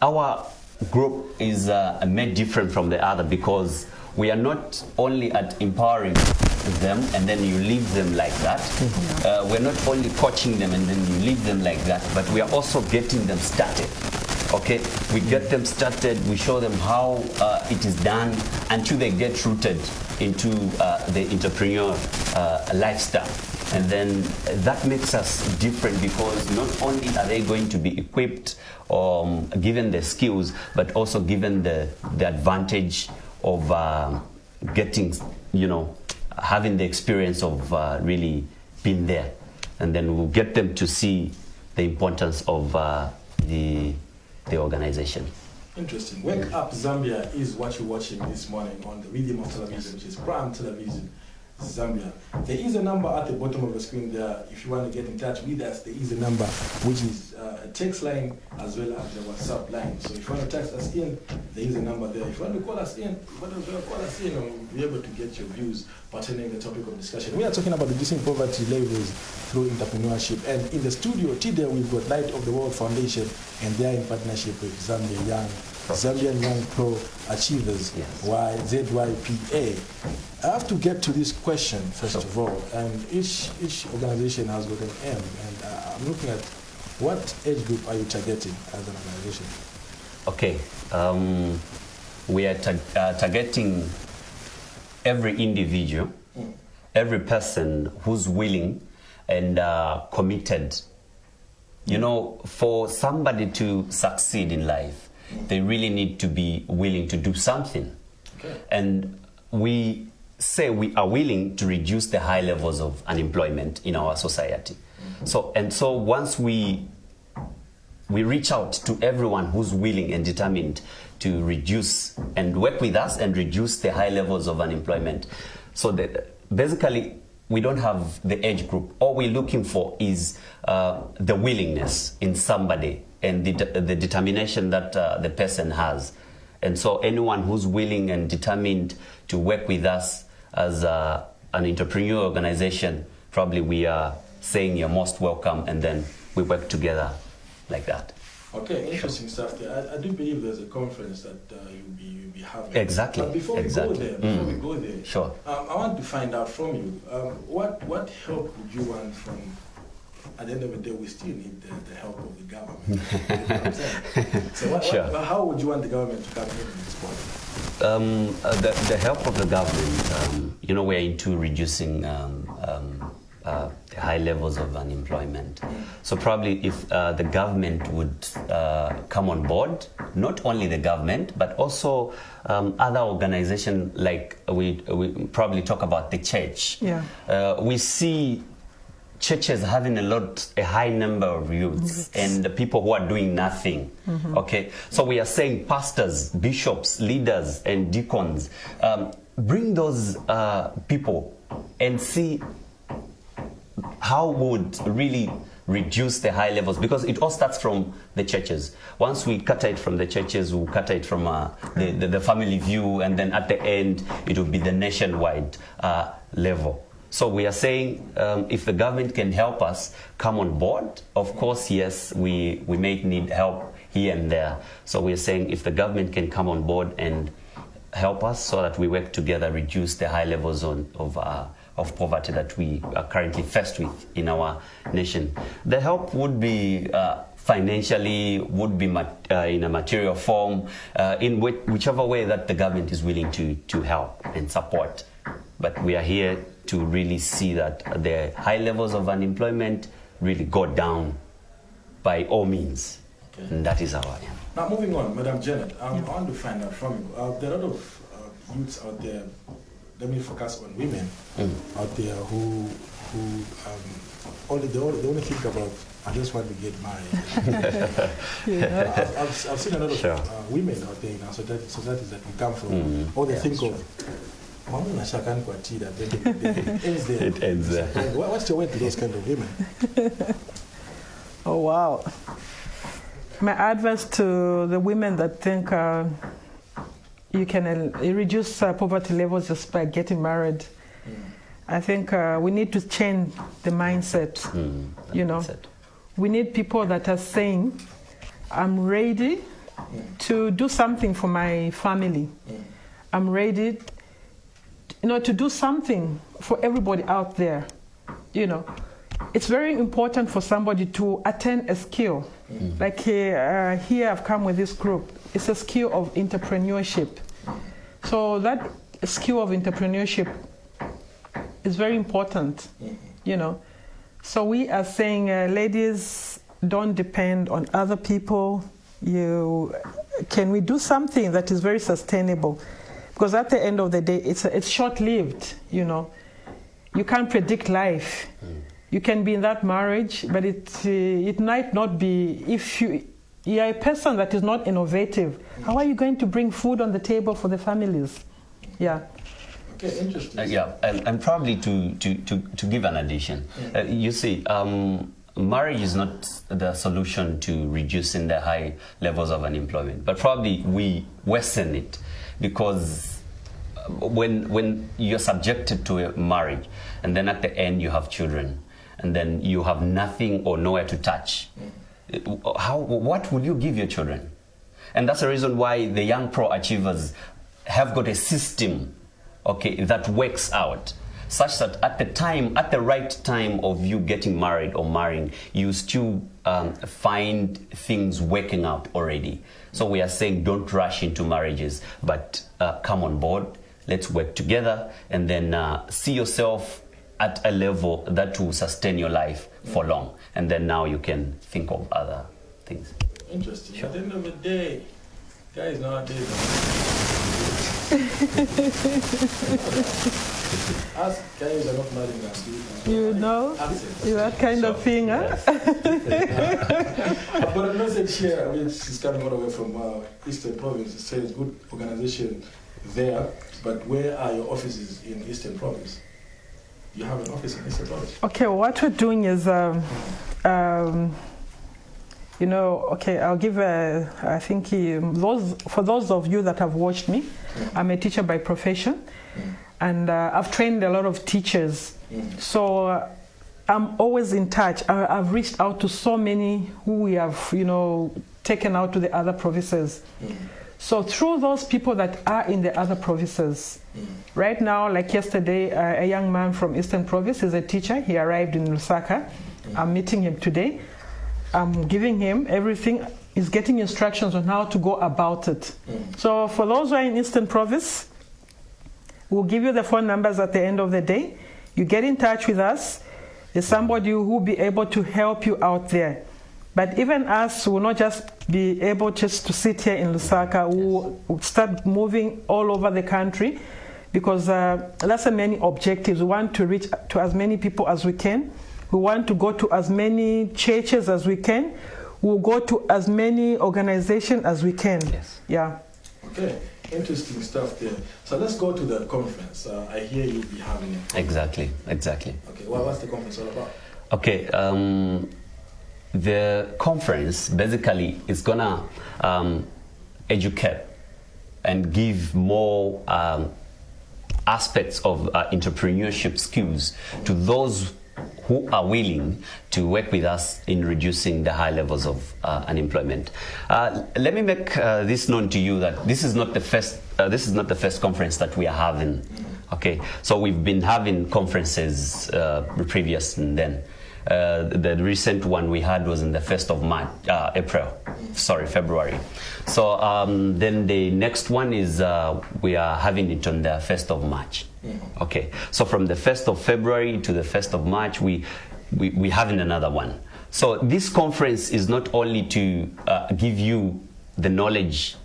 our group is made different from the other because we are not only at empowering them and then you leave them like that. We're not only coaching them and then you leave them like that, but we are also getting them started. Okay, we get them started, we show them how it is done until they get rooted into the entrepreneur lifestyle. And then that makes us different because not only are they going to be equipped or given the skills, but also given the advantage of getting, having the experience of really being there. And then we'll get them to see the importance of the organization. Interesting. Wake Up Zambia is what you're watching this morning on the Rhythm of Television, which is Prime Television Zambia. There is a number at the bottom of the screen there. If you want to get in touch with us, there is a number which is a text line as well as the WhatsApp line. So if you want to text us in, there is a number there. If you want to call us in, and we'll be able to get your views pertaining the topic of discussion. We are talking about reducing poverty levels through entrepreneurship. And in the studio today, we've got Light of the World Foundation, and they are in partnership with Zambian Young Pro Achievers, ZYPA. I have to get to this question first of all, and each organization has got an aim, and I'm looking at what age group are you targeting as an organization? Okay, we are targeting every individual, every person who's willing and committed. For somebody to succeed in life, they really need to be willing to do something. Okay. And we say we are willing to reduce the high levels of unemployment in our society. So once we reach out to everyone who's willing and determined to reduce and work with us and reduce the high levels of unemployment. So basically, we don't have the age group. All we're looking for is the willingness in somebody and the determination that the person has. And so anyone who's willing and determined to work with us as an entrepreneurial organization, probably we are saying you're most welcome, and then we work together like that. Okay, interesting stuff there. I do believe there's a conference that you'll be having. Exactly. But before we go there, sure. I want to find out from you, what help would you want from? At the end of the day, we still need the help of the government. You know what I'm saying? So how would you want the government to come in at this point? The help of the government, we're into reducing the high levels of unemployment. So probably if the government would come on board, not only the government, but also other organizations, like we probably talk about the church. Yeah. We see churches having a high number of youths and the people who are doing nothing. Okay, so we are saying pastors, bishops, leaders, and deacons, bring those people and see how would really reduce the high levels, because it all starts from the churches. Once we cut it from the churches, we'll cut it from the family view, and then at the end it will be the nationwide level. So we are saying if the government can help us come on board, of course, yes, we may need help here and there. So we are saying if the government can come on board and help us so that we work together, reduce the high levels of poverty that we are currently faced with in our nation. The help would be financially, would be in a material form, in whichever way that the government is willing to help and support. But we are here to really see that the high levels of unemployment really go down by all means. Okay. And that is our aim. Now moving on, Madam Janet, I want to find out from you, there are a lot of youths out there, let me focus on women out there who they only think about, I just want to get married. I've seen a lot of women out there in our societies that we come from. All they think of, it ends there. What's your way to those kind of women? Oh, wow. My advice to the women that think you can reduce poverty levels just by getting married, I think we need to change the mindset. We need people that are saying, I'm ready to do something for my family. I'm ready, to do something for everybody out there. It's very important for somebody to attain a skill. Like here I've come with this group. It's a skill of entrepreneurship. So that skill of entrepreneurship is very important, So we are saying, ladies, don't depend on other people. Can we do something that is very sustainable? Because at the end of the day, it's short-lived, You can't predict life. You can be in that marriage, but it might not be. If you're a person that is not innovative, how are you going to bring food on the table for the families? Yeah. Okay, interesting. And probably to give an addition, you see, marriage is not the solution to reducing the high levels of unemployment, but probably we worsen it, because when you're subjected to a marriage and then at the end you have children and then you have nothing or nowhere to touch, what will you give your children? And that's the reason why the young pro achievers have got a system, that works out, such that at the right time of you getting married or marrying, you still find things working out already. So we are saying don't rush into marriages, but come on board, let's work together, and then see yourself at a level that will sustain your life for long. And then now you can think of other things. Interesting. Sure. At the end of the day, guys nowadays, us guys are not marrying us. You that kind of thing, huh? I've got a message here, which is coming all the way from Eastern Province. It says, good organization there, but where are your offices in Eastern Province? You have an office in Eastern Province? Okay, what we're doing is, I'll give I think for those of you that have watched me, I'm a teacher by profession, and I've trained a lot of teachers. So I'm always in touch. I've reached out to so many who we have, taken out to the other provinces. So through those people that are in the other provinces, right now, like yesterday, a young man from Eastern Province is a teacher. He arrived in Lusaka. I'm meeting him today. I'm giving him everything. He's getting instructions on how to go about it. So for those who are in Eastern Province, we'll give you the phone numbers at the end of the day. You get in touch with us. There's somebody who will be able to help you out there. But even us will not just be able just to sit here in Lusaka. We'll start moving all over the country, because that's the many objectives. We want to reach to as many people as we can. We want to go to as many churches as we can. We'll go to as many organizations as we can. Yes. Yeah. Okay. Interesting stuff there. So let's go to the conference. I hear you'll be having it. Exactly. Okay. Well, what's the conference all about? Okay. The conference basically is gonna educate and give more aspects of entrepreneurship skills to those who are willing to work with us in reducing the high levels of unemployment. Let me make this known to you that this is not the first. This is not the first conference that we are having. Okay, so we've been having conferences previous, and then the recent one we had was in the 1st of February. So then the next one is we are having it on the 1st of March. Okay, so from the 1st of February to the 1st of March, we having another one. So this conference is not only to give you the knowledge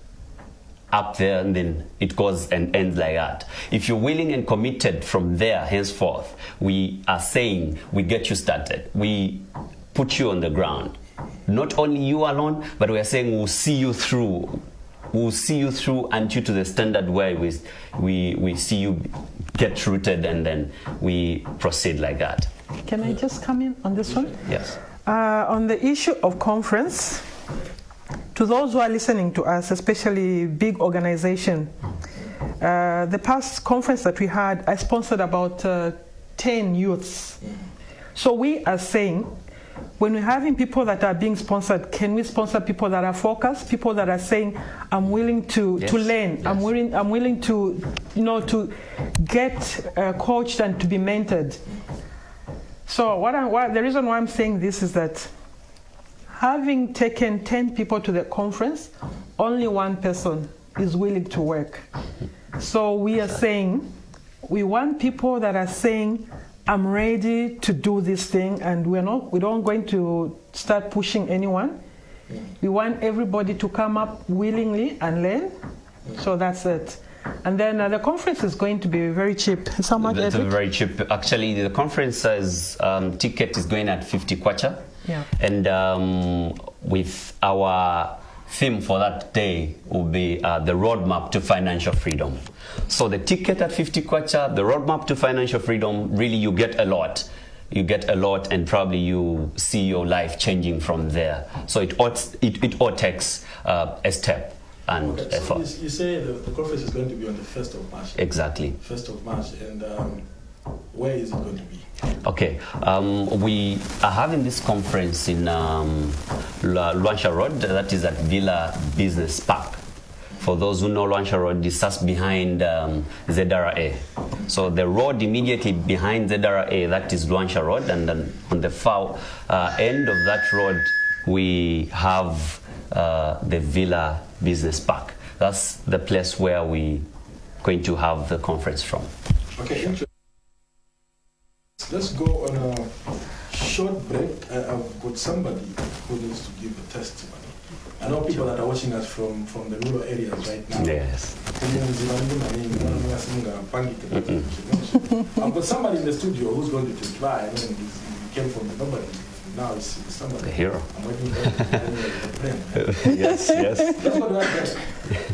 up there and then it goes and ends like that. If you're willing and committed from there henceforth, we are saying we get you started. We put you on the ground. Not only you alone, but we are saying we'll see you through. We'll see you through until to the standard where we see you get rooted, and then we proceed like that. Can I just come in on this one? Yes. On the issue of conference, to those who are listening to us, especially big organization, the past conference that we had, I sponsored about 10 youths. So we are saying when we're having people that are being sponsored, can we sponsor people that are focused, people that are saying, I'm willing to learn, Yes. I'm willing to, to get coached and to be mentored. So the reason why I'm saying this is that having taken 10 people to the conference, only one person is willing to work. So we are saying, we want people that are saying, I'm ready to do this thing, and we don't going to start pushing anyone. We want everybody to come up willingly and learn. So that's it. And then the conference is going to be very cheap. How much? It's very cheap. Actually, the conference's ticket is going at 50 kwacha. Yeah. And with our theme for that day will be the roadmap to financial freedom. So the ticket at 50 kwacha, the roadmap to financial freedom, really you get a lot. You get a lot, and probably you see your life changing from there. So it all takes a step and effort. So you say the conference is going to be on the 1st of March. Exactly. 1st of March, and where is it going to be? Okay, we are having this conference in Lwando Road, that is at Villa Business Park. For those who know Lwando Road, it's just behind ZRA. So the road immediately behind ZRA, that is Lwando Road, and then on the far end of that road, we have the Villa Business Park. That's the place where we're going to have the conference from. Okay, interesting. Let's go on a short break. I've got somebody who needs to give a testimony. I know people that are watching us from the rural areas right now. Yes. I've got somebody in the studio who's going to testify. I mean, he came from the nobody. Now it's somebody. The hero. I'm waiting for Yes, yes. Let's go to that break.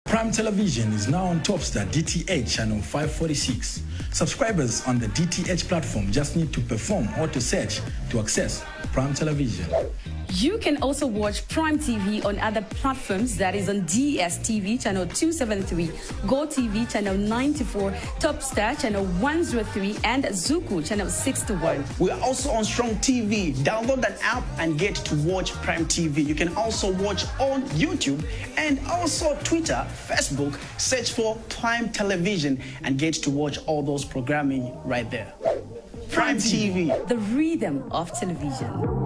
Prime Television is now on Topstar DTH channel 546. Subscribers on the DTH platform just need to perform or to search to access Prime Television. You can also watch Prime TV on other platforms, that is on DSTV channel 273, Go TV channel 94, Topstar channel 103, and Zuku channel 61. We are also on Strong TV. Download that app and get to watch Prime TV. You can also watch on YouTube and also Twitter, Facebook. Search for Prime Television and get to watch all those programming right there. Prime TV. The rhythm of television.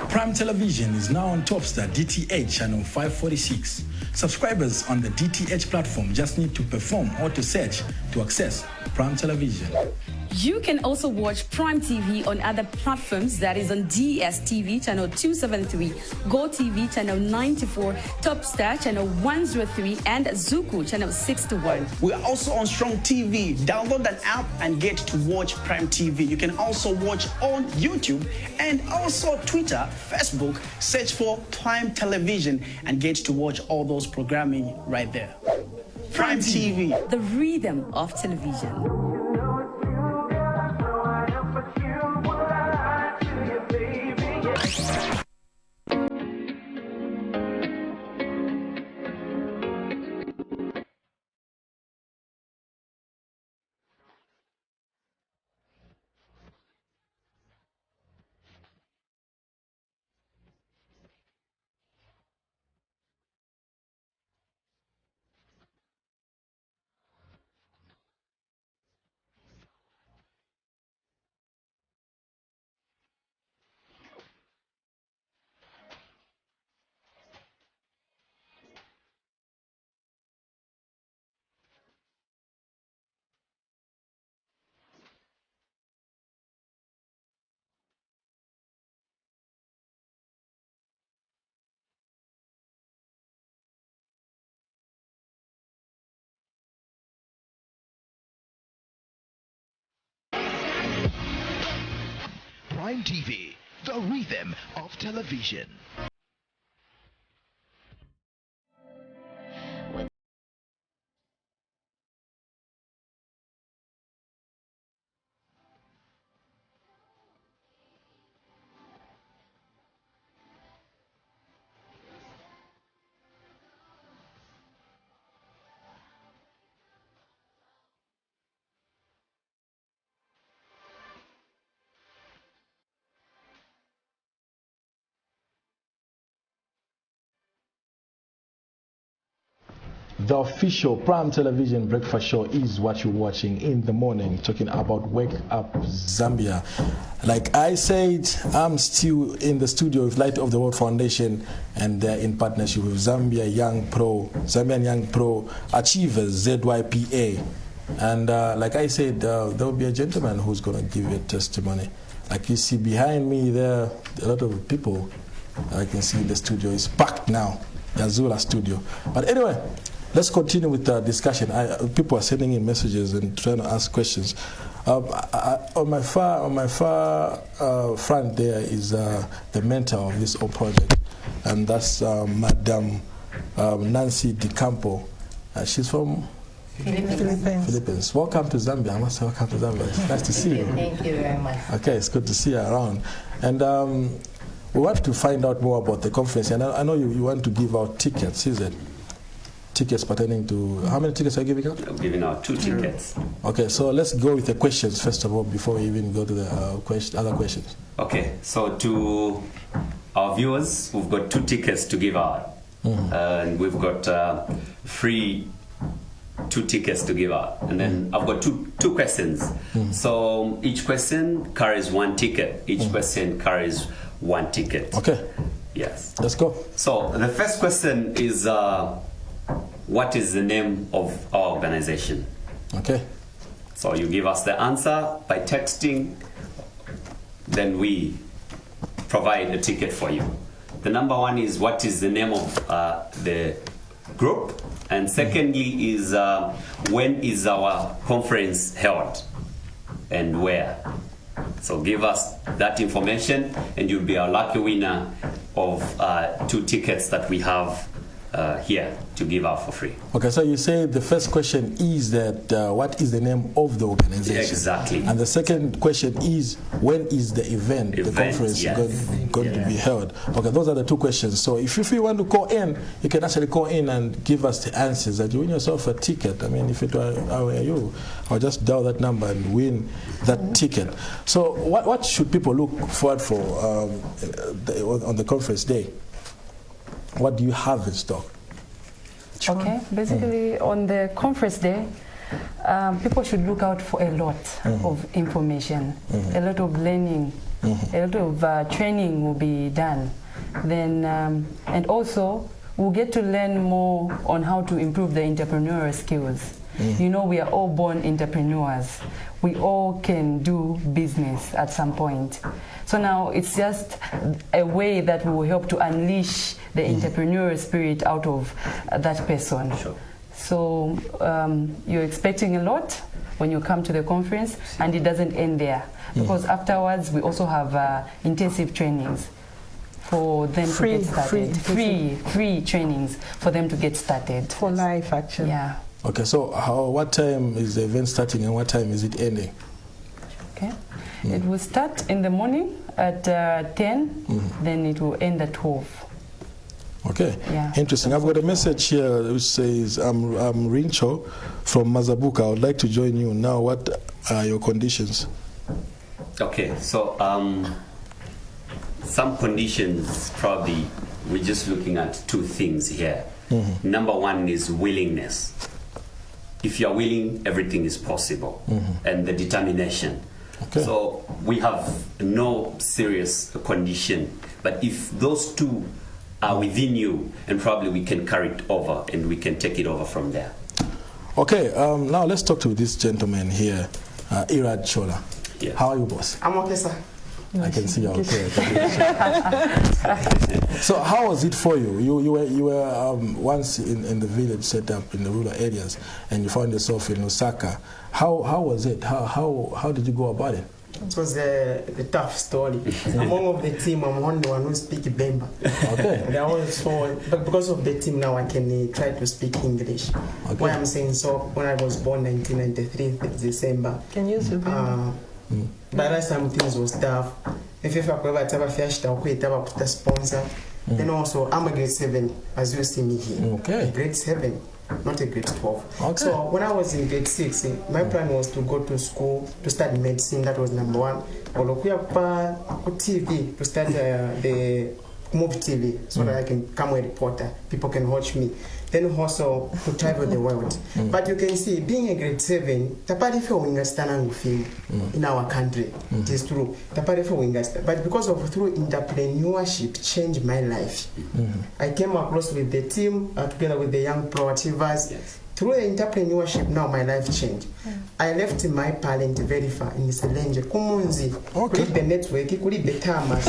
Prime Television is now on Topstar DTH channel 546. Subscribers on the DTH platform just need to perform or to search to access Prime Television. You can also watch Prime TV on other platforms, that is on DSTV channel 273, Go TV channel 94, Topstar channel 103, and Zuku channel 61. We are also on Strong TV. Download that app and get to watch Prime TV. You can also watch on YouTube and also Twitter, Facebook. Search for Prime Television and get to watch all those programming right there. Prime TV. The rhythm of television. Prime TV, the rhythm of television. The official Prime Television breakfast show is what you're watching in the morning, talking about Wake Up Zambia. Like I said, I'm still in the studio with Light of the World Foundation, and they're in partnership with Zambian Young Pro Achievers, ZYPA. And like I said, there will be a gentleman who's going to give you a testimony. Like you see behind me there, a lot of people I can see in the studio is packed now, the Azula studio. But anyway, let's continue with the discussion. People are sending in messages and trying to ask questions. On my far front there is the mentor of this whole project, and that's Madam Nancy DiCampo. She's from Philippines. Welcome to Zambia. I must say welcome to Zambia. It's nice to see you. Thank you very much. Okay, it's good to see you around. And we want to find out more about the conference. And I know you want to give out tickets, is it? Tickets pertaining to, how many tickets are you giving out? I'm giving out 2 tickets. Okay, so let's go with the questions first of all before we even go to the other questions. Okay, so to our viewers, we've got 2 tickets to give out. And we've got free 2 tickets to give out. And then I've got two questions. So each question carries 1 ticket. Each question carries 1 ticket. Okay. Yes. Let's go. So the first question is, what is the name of our organization? Okay. So you give us the answer by texting, then we provide a ticket for you. The number 1 is what is the name of the group, and secondly is when is our conference held and where. So give us that information and you'll be our lucky winner of 2 tickets that we have here to give out for free. Okay, so you say the first question is that what is the name of the organization? Exactly. And the second question is when is the event, the conference going to be held? Okay, those are the 2 questions. So if you want to call in, you can actually call in and give us the answers and you win yourself a ticket. I mean, if it were you, I'll just dial that number and win that ticket. So what should people look forward for on the conference day? What do you have in stock? Okay, basically on the conference day, people should look out for a lot of information, a lot of learning, a lot of training will be done. Then, and also, we'll get to learn more on how to improve the entrepreneurial skills. You know, we are all born entrepreneurs. We all can do business at some point. So now it's just a way that will help to unleash the entrepreneurial spirit out of that person. Sure. So you're expecting a lot when you come to the conference, and it doesn't end there. Because afterwards, we also have intensive trainings for them to get started. Free trainings for them to get started. For life, actually. Yeah. Okay, so what time is the event starting and what time is it ending? Okay. It will start in the morning at 10, then it will end at 12. Okay, Yeah. interesting. I've got a message here which says, I'm Rincho from Mazabuka. I would like to join you. Now, what are your conditions? Okay, so some conditions, probably we're just looking at 2 things here. Number 1 is willingness. If you're willing, everything is possible, and the determination. Okay. So we have no serious condition, but if those 2 are within you, and probably we can carry it over and we can take it over from there. Okay, now let's talk to this gentleman here, Irad Chola. Yeah. How are you, boss? I'm okay, sir. I can see you okay. So how was it for you? You were once in the village set up in the rural areas, and you found yourself in Lusaka. How was it? How did you go about it? It was a tough story. Among of the team, I'm only one who speak Bemba. Okay. And I also, but because of the team now, I can try to speak English. Okay. Why I'm saying so, when I was born 1993, December. Can you use your Bemba? But last time things was tough. If I could ever finished, I would put a sponsor. Then also, I'm a grade 7, as you see me here. Okay. Grade 7. Not a grade 12. Okay. So when I was in grade 6, my plan was to go to school to study medicine. That was number one. Or TV to start the movie TV so that I can become a reporter. People can watch me. Then also to travel the world. But you can see, being a grade 7, tapari for wingastanang film in our country. It is true. Tapari for wingastan. But because of through entrepreneurship changed my life. I came across with the team together with the young pro achievers. Through the entrepreneurship, now my life changed. I left my parent very far in Selenje, Kumunzi, create the network, create the tamas,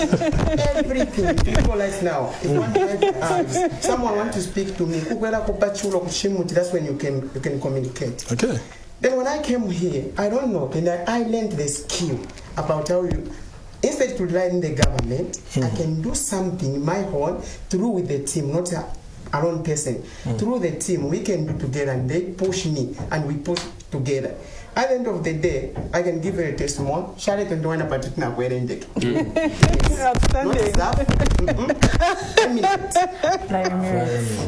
everything. People like now, if one have, someone want to speak to me, that's when you can communicate. Okay. Then when I came here, I don't know, and I learned the skill about how you, instead to rely on the government, I can do something my own through with the team, not our own person. Through the team, we can do together, and they push me, and we push together. At the end of the day, I can give her a testimony. Charlotte and Duana Patrickna were in the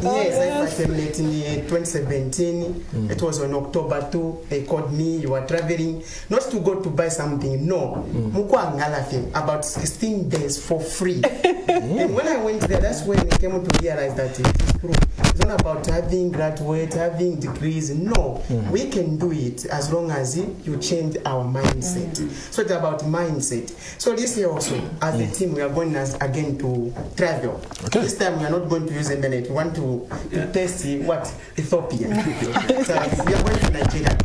Yes, I met in 2017. It was on October 2. They called me. You are traveling, not to go to buy something. No, about 16 days for free. And when I went there, that's when I came to realize that it is true. It's not about having graduate, having degrees. No, we can do it as long as you change our mindset. So it's about mindset. So this year also, as a team, we are going again to travel. Okay. This time we are not going to use internet. We want to test what Ethiopia. So we are going to Nigeria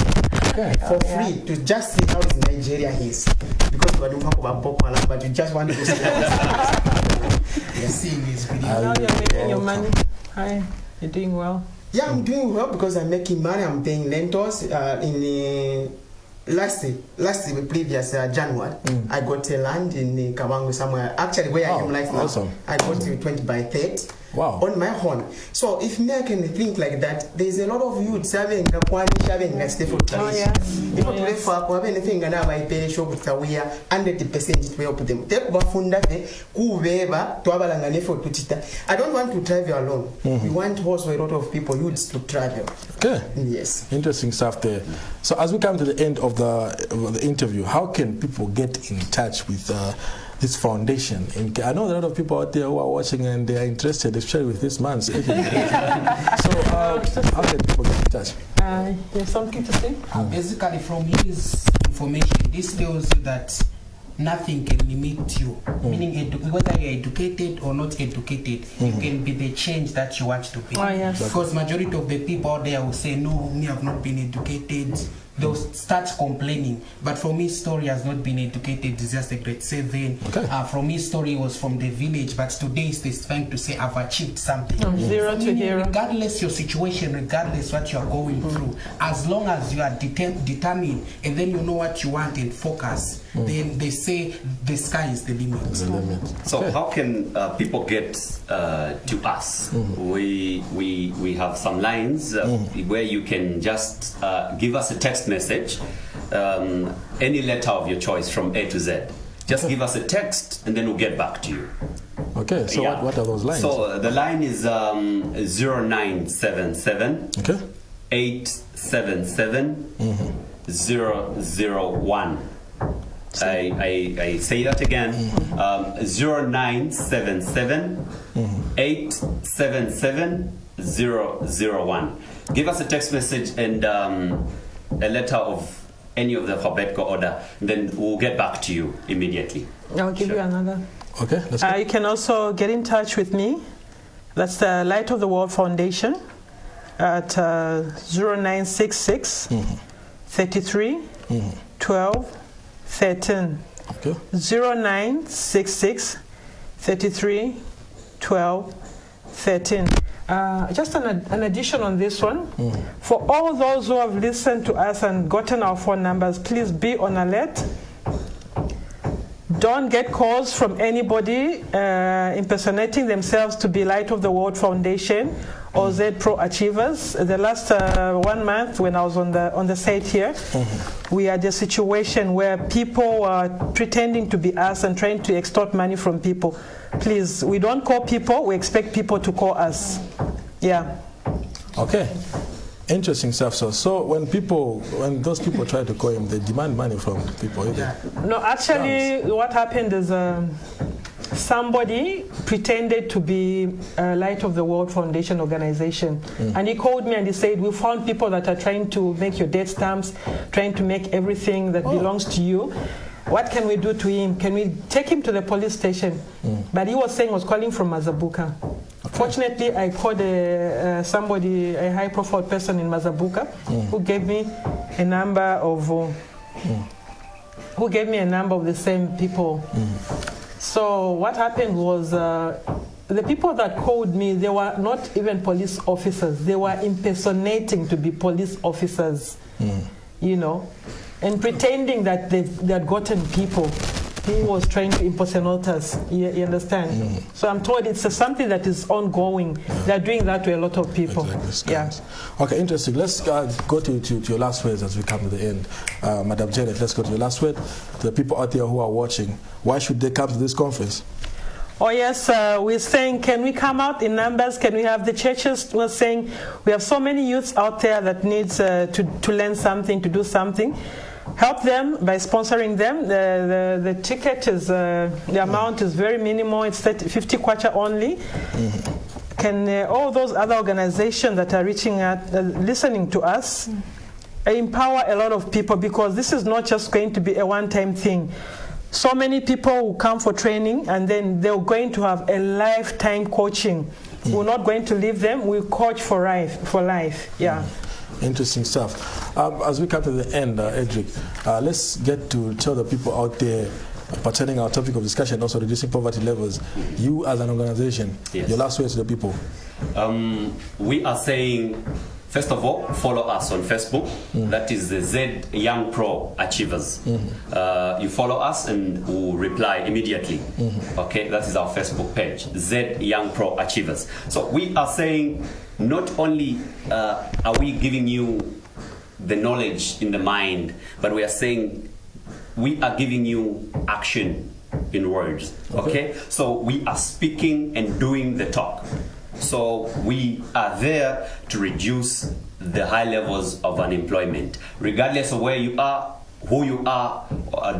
for free to just see how Nigeria is. Because we are doing about Boko Haram, but we just want to see how we are seeing this video. Now you're making your money. Hi, you're doing well. Yeah, I'm doing well because I'm making money. I'm paying rentals. In the last previous January, I got a land in Kawangu somewhere. Actually, where I am right now, awesome. I got 20 by 30. Wow. On my own. So if me I can think like that, there's a lot of youths having a kwani having a stay for tradition. If you play for have anything and I pay show with we are 100% to help them. Take bafunda kuweba to abalangane for tutita. I don't want to travel alone. We want also a lot of people youths to travel. Okay. Yes. Interesting stuff there. So as we come to the end of the interview, how can people get in touch with this foundation? I know there are a lot of people out there who are watching and they are interested, especially with this man. So how can people get in touch? You have something to say? Basically, from his information, this tells you that nothing can limit you. Meaning, whether you're educated or not educated, you can be the change that you want to be. Because majority of the people out there will say, no, me have not been educated. They'll start complaining. But from his story has not been educated, it's just a grade 7. From his story, it was from the village, but today he's trying to say, I've achieved something. From zero to hero. Regardless your situation, regardless what you're going through, as long as you are determined and then you know what you want and focus, then they say the sky is the limit. So how can people get to us? We have some lines where you can just give us a text message, any letter of your choice from A to Z. Just give us a text and then we'll get back to you. Okay, so what are those lines? So the line is 0977 877 001. I say that again, 0977 877 001. Give us a text message and a letter of any of the alphabetical order, then we'll get back to you immediately. I'll give you another. Okay, let's go. You can also get in touch with me. That's the Light of the World Foundation at 0966 33 12 13. Okay. 0966 33 12 13. Just an addition on this one. For all those who have listened to us and gotten our phone numbers, please be on alert. don't get calls from anybody impersonating themselves to be Light of the World Foundation or Z Pro Achievers. The last 1 month when I was on the site here, we had a situation where people were pretending to be us and trying to extort money from people. Please, we don't call people, we expect people to call us. Yeah. Okay. Interesting stuff. So when those people try to call him, they demand money from people. No, actually, what happened is somebody pretended to be Light of the World Foundation organization, and he called me and he said, "We found people that are trying to make your death stamps, trying to make everything that belongs to you. What can we do to him? Can we take him to the police station?" But he was saying he was calling from Mazabuka. Fortunately, I called somebody, a high-profile person in Mazabuka, who gave me a number of the same people. So what happened was the people that called me, they were not even police officers. They were impersonating to be police officers, you know, and pretending that they had gotten people who was trying to impersonate us. You understand? So I'm told it's something that is ongoing. They're doing that to a lot of people. Exactly. Okay, interesting. Let's go to your last words as we come to the end. Madam Janet, let's go to your last word. To the people out there who are watching, why should they come to this conference? Oh yes, we're saying, can we come out in numbers? Can we have the churches? We're saying we have so many youths out there that needs to learn something, to do something. Help them by sponsoring them. The ticket is, the amount is very minimal. It's 50 kwacha only. Can all those other organizations that are reaching out, listening to us, empower a lot of people, because this is not just going to be a one-time thing. So many people will come for training and then they're going to have a lifetime coaching. We're not going to leave them. We'll coach for life. Yeah. Interesting stuff. As we come to the end, Edric, let's get to tell the people out there pertaining our topic of discussion, also reducing poverty levels. You as an organization, your last words to the people. We are saying, first of all, follow us on Facebook. That is the Z Young Pro Achievers. You follow us and we'll reply immediately. Okay, that is our Facebook page, Z Young Pro Achievers. So we are saying, not only are we giving you the knowledge in the mind, but we are saying we are giving you action in words. Okay? So we are speaking and doing the talk. So we are there to reduce the high levels of unemployment. Regardless of where you are, who you are,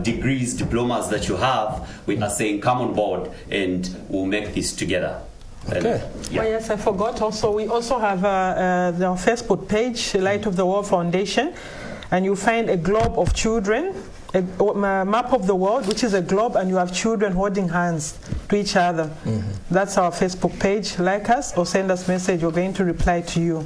degrees, diplomas that you have, we are saying come on board and we'll make this together. Okay. Oh yes, I forgot also. We also have the Facebook page, Light of the World Foundation, and you find a globe of children, a map of the world, which is a globe, and you have children holding hands to each other. That's our Facebook page. Like us or send us message. We're going to reply to you.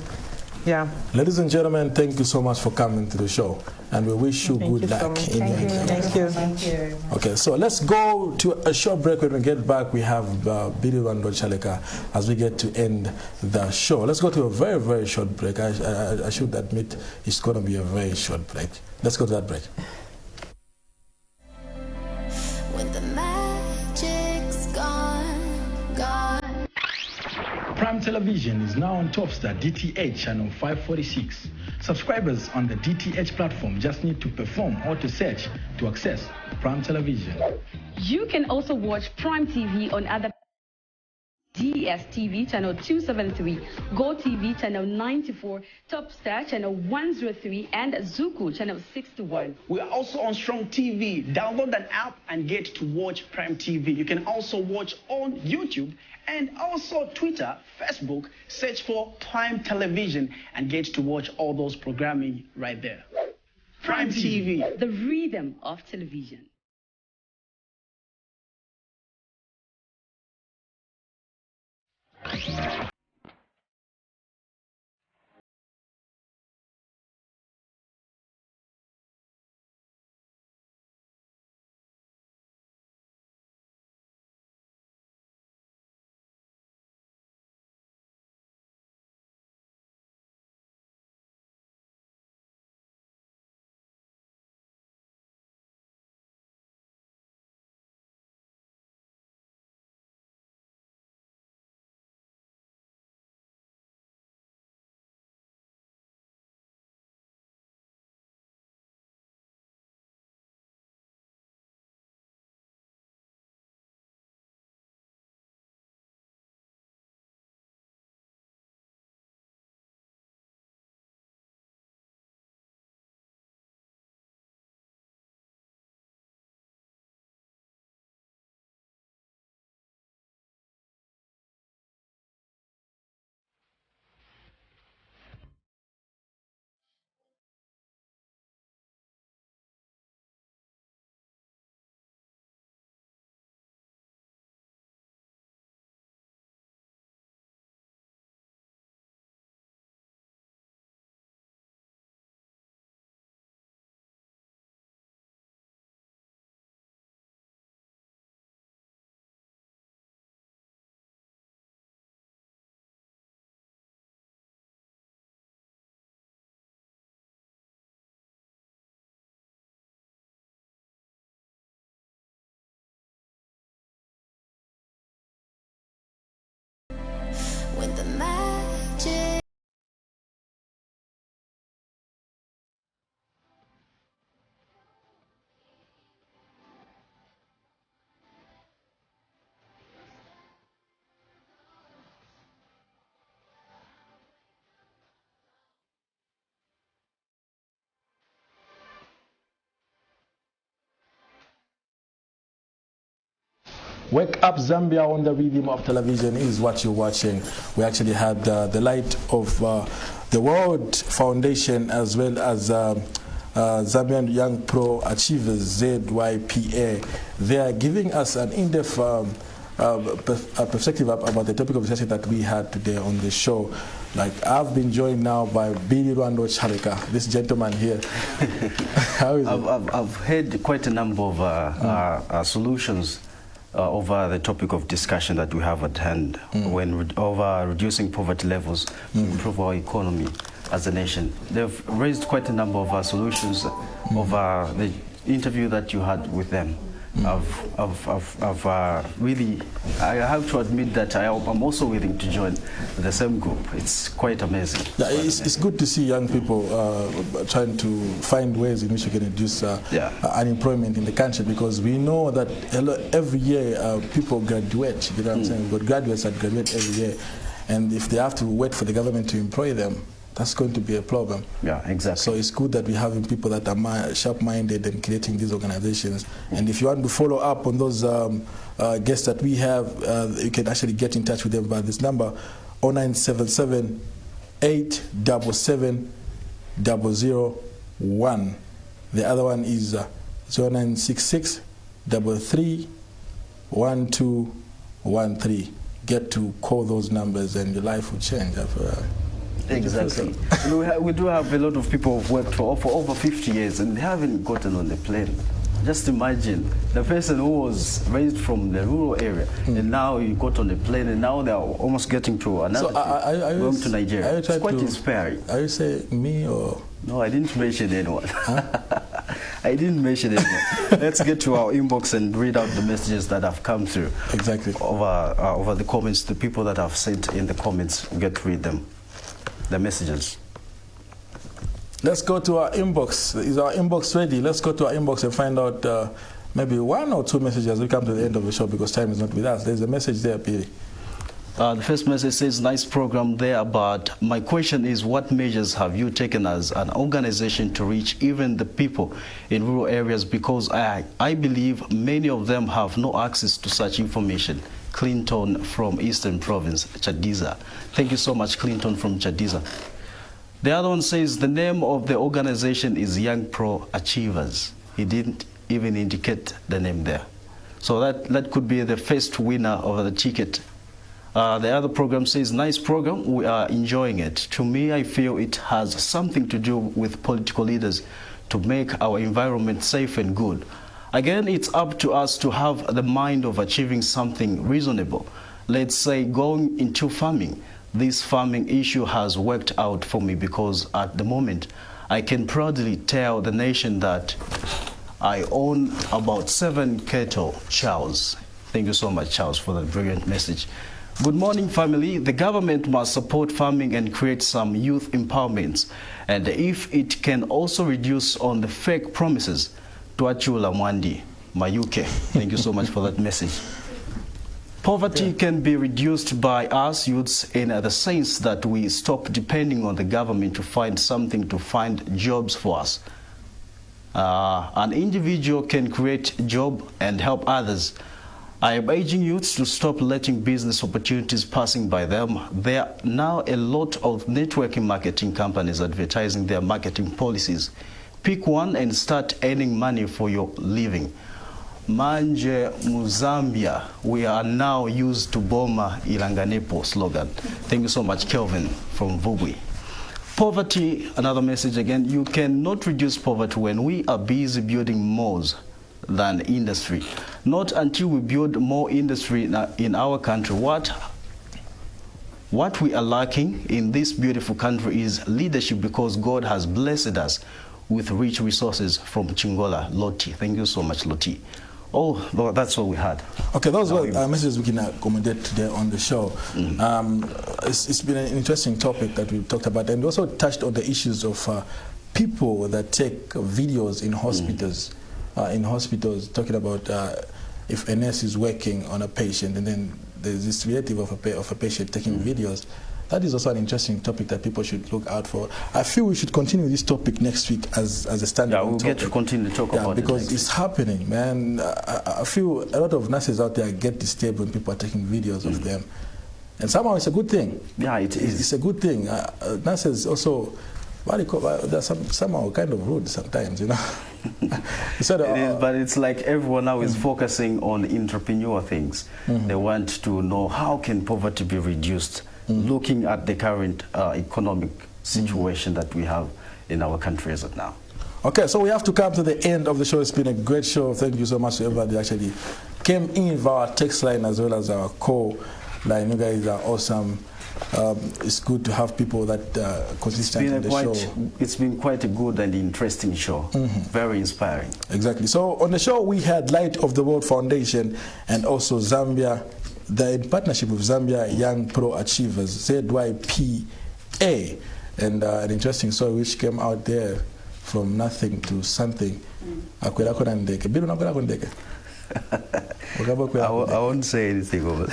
Yeah. Ladies and gentlemen, thank you so much for coming to the show, and we wish you good luck in your exams. Thank you. Okay, so let's go to a short break. When we get back, we have Lwando Cheleka as we get to end the show. Let's go to a very, very short break. I should admit it's going to be a very short break. Let's go to that break. When the magic's gone. Prime Television is now on Topstar DTH channel 546. Subscribers on the DTH platform just need to perform or to search to access Prime Television. You can also watch Prime TV on other DSTV channel 273, Go TV channel 94, Topstar channel 103, and Zuku channel 61. We are also on Strong TV. Download an app and get to watch Prime TV. You can also watch on YouTube and also Twitter, Facebook. Search for Prime Television and get to watch all those programming right there. Prime TV. The rhythm of television. Wake Up Zambia on the Rhythm of Television is what you're watching. We actually had the light of the World Foundation as well as Zambian Young Pro Achievers, ZYPA. They are giving us an in-depth perspective about the topic of discussion that we had today on the show. Like, I've been joined now by Lwando Cheleka, this gentleman here. How is it? I've heard quite a number of solutions over the topic of discussion that we have at hand over reducing poverty levels to improve our economy as a nation. They've raised quite a number of solutions over the interview that you had with them. Really, I have to admit that I'm also willing to join the same group. It's quite amazing. Yeah, it's good to see young people trying to find ways in which we can reduce unemployment in the country, because we know that every year people graduate. You know what I'm saying? We've got graduates that graduate every year, and if they have to wait for the government to employ them, that's going to be a problem. Yeah, exactly. So it's good that we're having people that are sharp-minded and creating these organizations. And if you want to follow up on those guests that we have, you can actually get in touch with them by this number, 0977 877 001. The other one is 0966 33 1213. Get to call those numbers and your life will change. Exactly. We do have a lot of people who've worked for over 50 years and they haven't gotten on the plane. Just imagine the person who was raised from the rural area and now he got on the plane and now they're almost getting to another going to Nigeria. It's quite inspiring. Are you saying me or? No, I didn't mention anyone. I didn't mention anyone. Let's get to our inbox and read out the messages that have come through. Exactly. Over the comments, the people that have sent in the comments, get to read them. The messages. Let's go to our inbox. Is our inbox ready? Let's go to our inbox and find out maybe one or two messages as we come to the end of the show, because time is not with us. There's a message there, Piri. The first message says, nice program there, but my question is, what measures have you taken as an organization to reach even the people in rural areas? Because I believe many of them have no access to such information. Clinton from Eastern Province, Chadiza. Thank you so much, Clinton from Chadiza. The other one says the name of the organization is Young Pro Achievers. He didn't even indicate the name there. So that could be the first winner of the ticket. The other program says, nice program, we are enjoying it. To me, I feel it has something to do with political leaders to make our environment safe and good. Again, it's up to us to have the mind of achieving something reasonable. Let's say going into farming. This farming issue has worked out for me because at the moment, I can proudly tell the nation that I own about 7 cattle. Charles. Thank you so much, Charles, for that brilliant message. Good morning, family. The government must support farming and create some youth empowerments. And if it can also reduce on the fake promises, Tuachula Mwandi, Mayuke. Thank you so much for that message. Poverty can be reduced by us youths in the sense that we stop depending on the government to find jobs for us. An individual can create a job and help others. I am urging youths to stop letting business opportunities passing by them. There are now a lot of networking marketing companies advertising their marketing policies. Pick one and start earning money for your living. Manje Muzambia, we are now used to Boma Ilanganepo slogan. Thank you so much, Kelvin from Vugui. Poverty, another message again, you cannot reduce poverty when we are busy building more than industry. Not until we build more industry in our country. What we are lacking in this beautiful country is leadership, because God has blessed us with rich resources. From Chingola, Loti. Thank you so much, Loti. Oh, Lord, that's all we had. Okay, those were messages we can accommodate today on the show. It's been an interesting topic that we've talked about, and we also touched on the issues of people that take videos in hospitals. Talking about if a nurse is working on a patient, and then there's this relative of a patient taking videos. that is also an interesting topic that people should look out for. I feel we should continue this topic next week as a standard. Yeah, we'll get to continue to talk about it because it's happening, man. I feel a lot of nurses out there get disturbed when people are taking videos of them, and somehow it's a good thing. Yeah, it is. It's a good thing. Nurses also, they're somehow kind of rude sometimes, you know. It is, but it's like everyone now is focusing on entrepreneur things. They want to know how can poverty be reduced, looking at the current economic situation that we have in our country as of now. Okay, so we have to come to the end of the show. It's been a great show. Thank you so much to everybody that actually came in via our text line as well as our call line. You guys are awesome. It's good to have people that consistent in the show. It's been quite a good and interesting show. Very inspiring. Exactly. So on the show we had Light of the World Foundation and also Zambia, in partnership with Zambia Young Pro Achievers, ZYPA, and an interesting story which came out there from nothing to something. I won't say anything over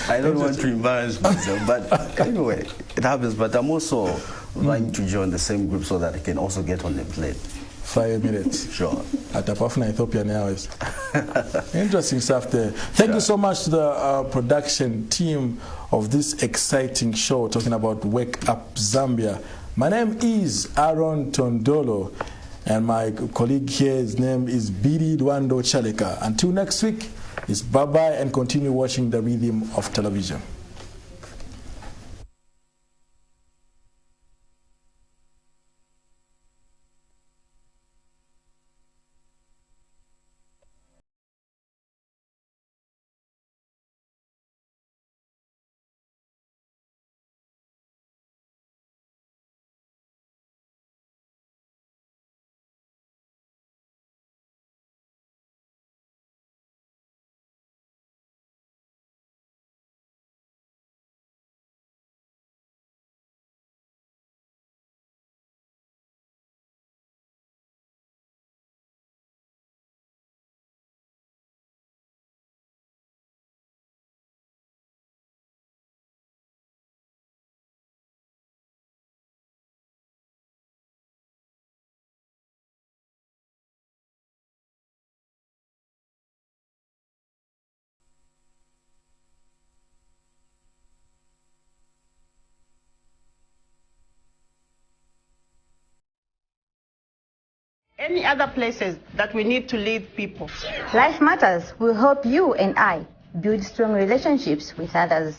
I don't want to embarrass myself, but anyway, it happens. But I'm also trying to join the same group so that I can also get on the plane. 5 minutes. Sure. At Apafna Ethiopian Airways. Interesting stuff there. Thank you so much to the production team of this exciting show talking about Wake Up Zambia. My name is Arron Tondolo. And my colleague here, his name is Lwando Cheleka. Until next week, it's bye-bye and continue watching the rhythm of television. Any other places that we need to lead people? Life Matters will help you and I build strong relationships with others.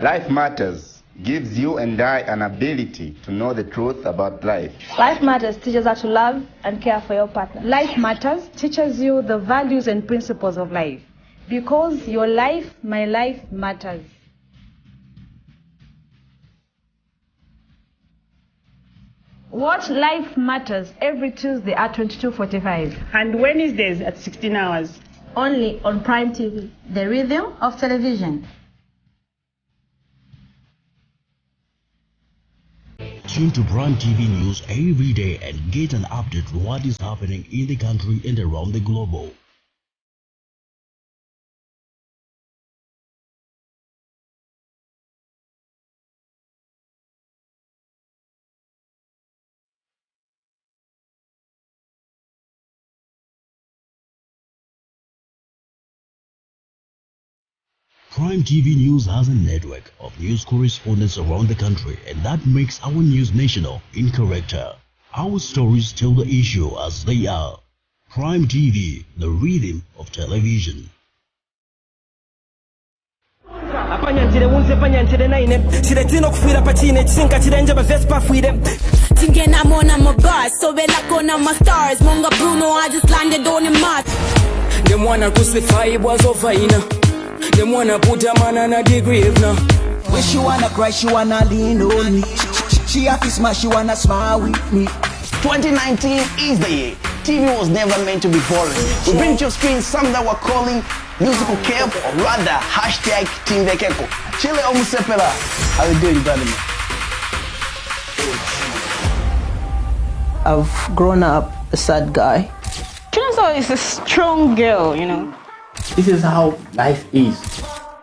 Life Matters gives you and I an ability to know the truth about life. Life Matters teaches us to love and care for your partner. Life Matters teaches you the values and principles of life. Because your life, my life, matters. Watch Life Matters every Tuesday at 22:45. And Wednesdays at 16 hours. Only on Prime TV. The rhythm of television. Tune to Prime TV News every day and get an update on what is happening in the country and around the globe. Prime TV News has a network of news correspondents around the country, and that makes our news national in character. Our stories tell the issue as they are. Prime TV, the rhythm of television. Thinking I'm on my bus, so we're like on my stars. Monga Bruno, I just landed on the mat. Them wanna crucify was over in. Them wanna put a man on a grave now. When she wanna cry, she wanna lean on me. She have to smash, she wanna smile with me. 2019 is the year. TV was never meant to be boring. We bring to your screen some that we're calling musical camp, or rather, hashtag Team Dekeko. Chile Omusepela. How you doing, brother? I've grown up a sad guy. Chinonso is a strong girl, you know. This is how life is.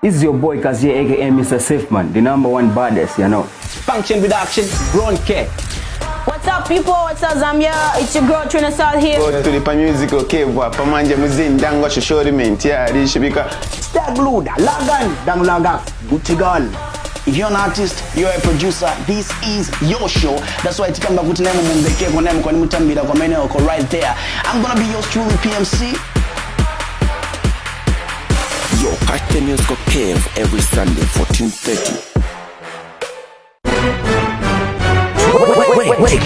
This is your boy Kazie, aka Mr. Safeman, the #1 baddest, you know. Function with action, Ron K. What's up, people? What's up, Zambia? It's your girl Trina Sal here. Go to the music, okay, boy. Pamanja muzin, dango shoshoriment, yeah, rishibika. Stag Luda, Lagan, Dang Lagan, Gutigal. If you're an artist, you're a producer, this is your show. That's why it's come back with name Mumbeke, Konem, Konimutambida, Komene, right there. I'm gonna be yours truly, PMC. Yo, catch the News Cave every Sunday, 14:30.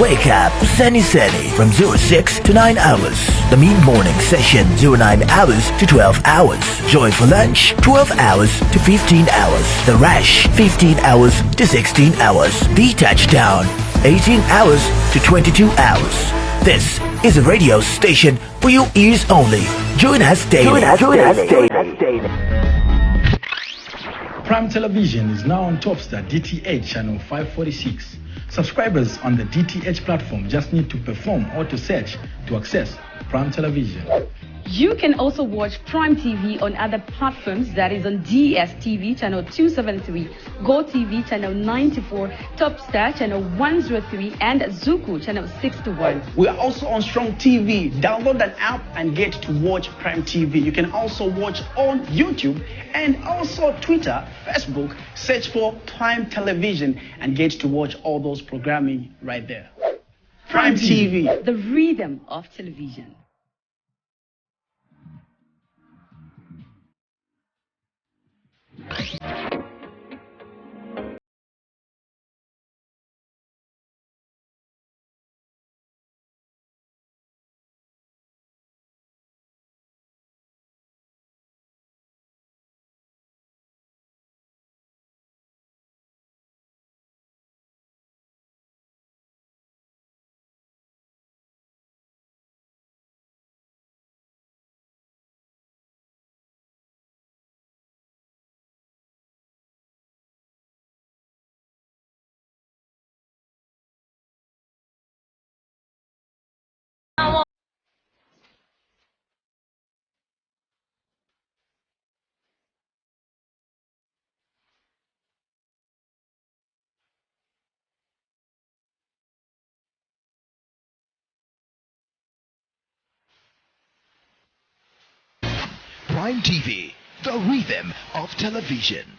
Wake up, Sunny from 06 to 9 hours. The mid-morning session 09 hours to 12 hours. Join for lunch 12 hours to 15 hours. The rush 15 hours to 16 hours. The touchdown 18 hours to 22 hours. This is a radio station for your ears only. Join us daily. Prime Television is now on Topstar DTH channel 546. Subscribers on the DTH platform just need to perform auto search to access Prime Television. You can also watch Prime TV on other platforms, that is on DSTV channel 273, Go TV channel 94, Topstar channel 103, and Zuku channel 61. We are also on Strong TV. Download an app and get to watch Prime TV. You can also watch on YouTube and also Twitter, Facebook. Search for Prime Television and get to watch all those programming right there. Prime TV. The rhythm of television. Prime TV, the rhythm of television.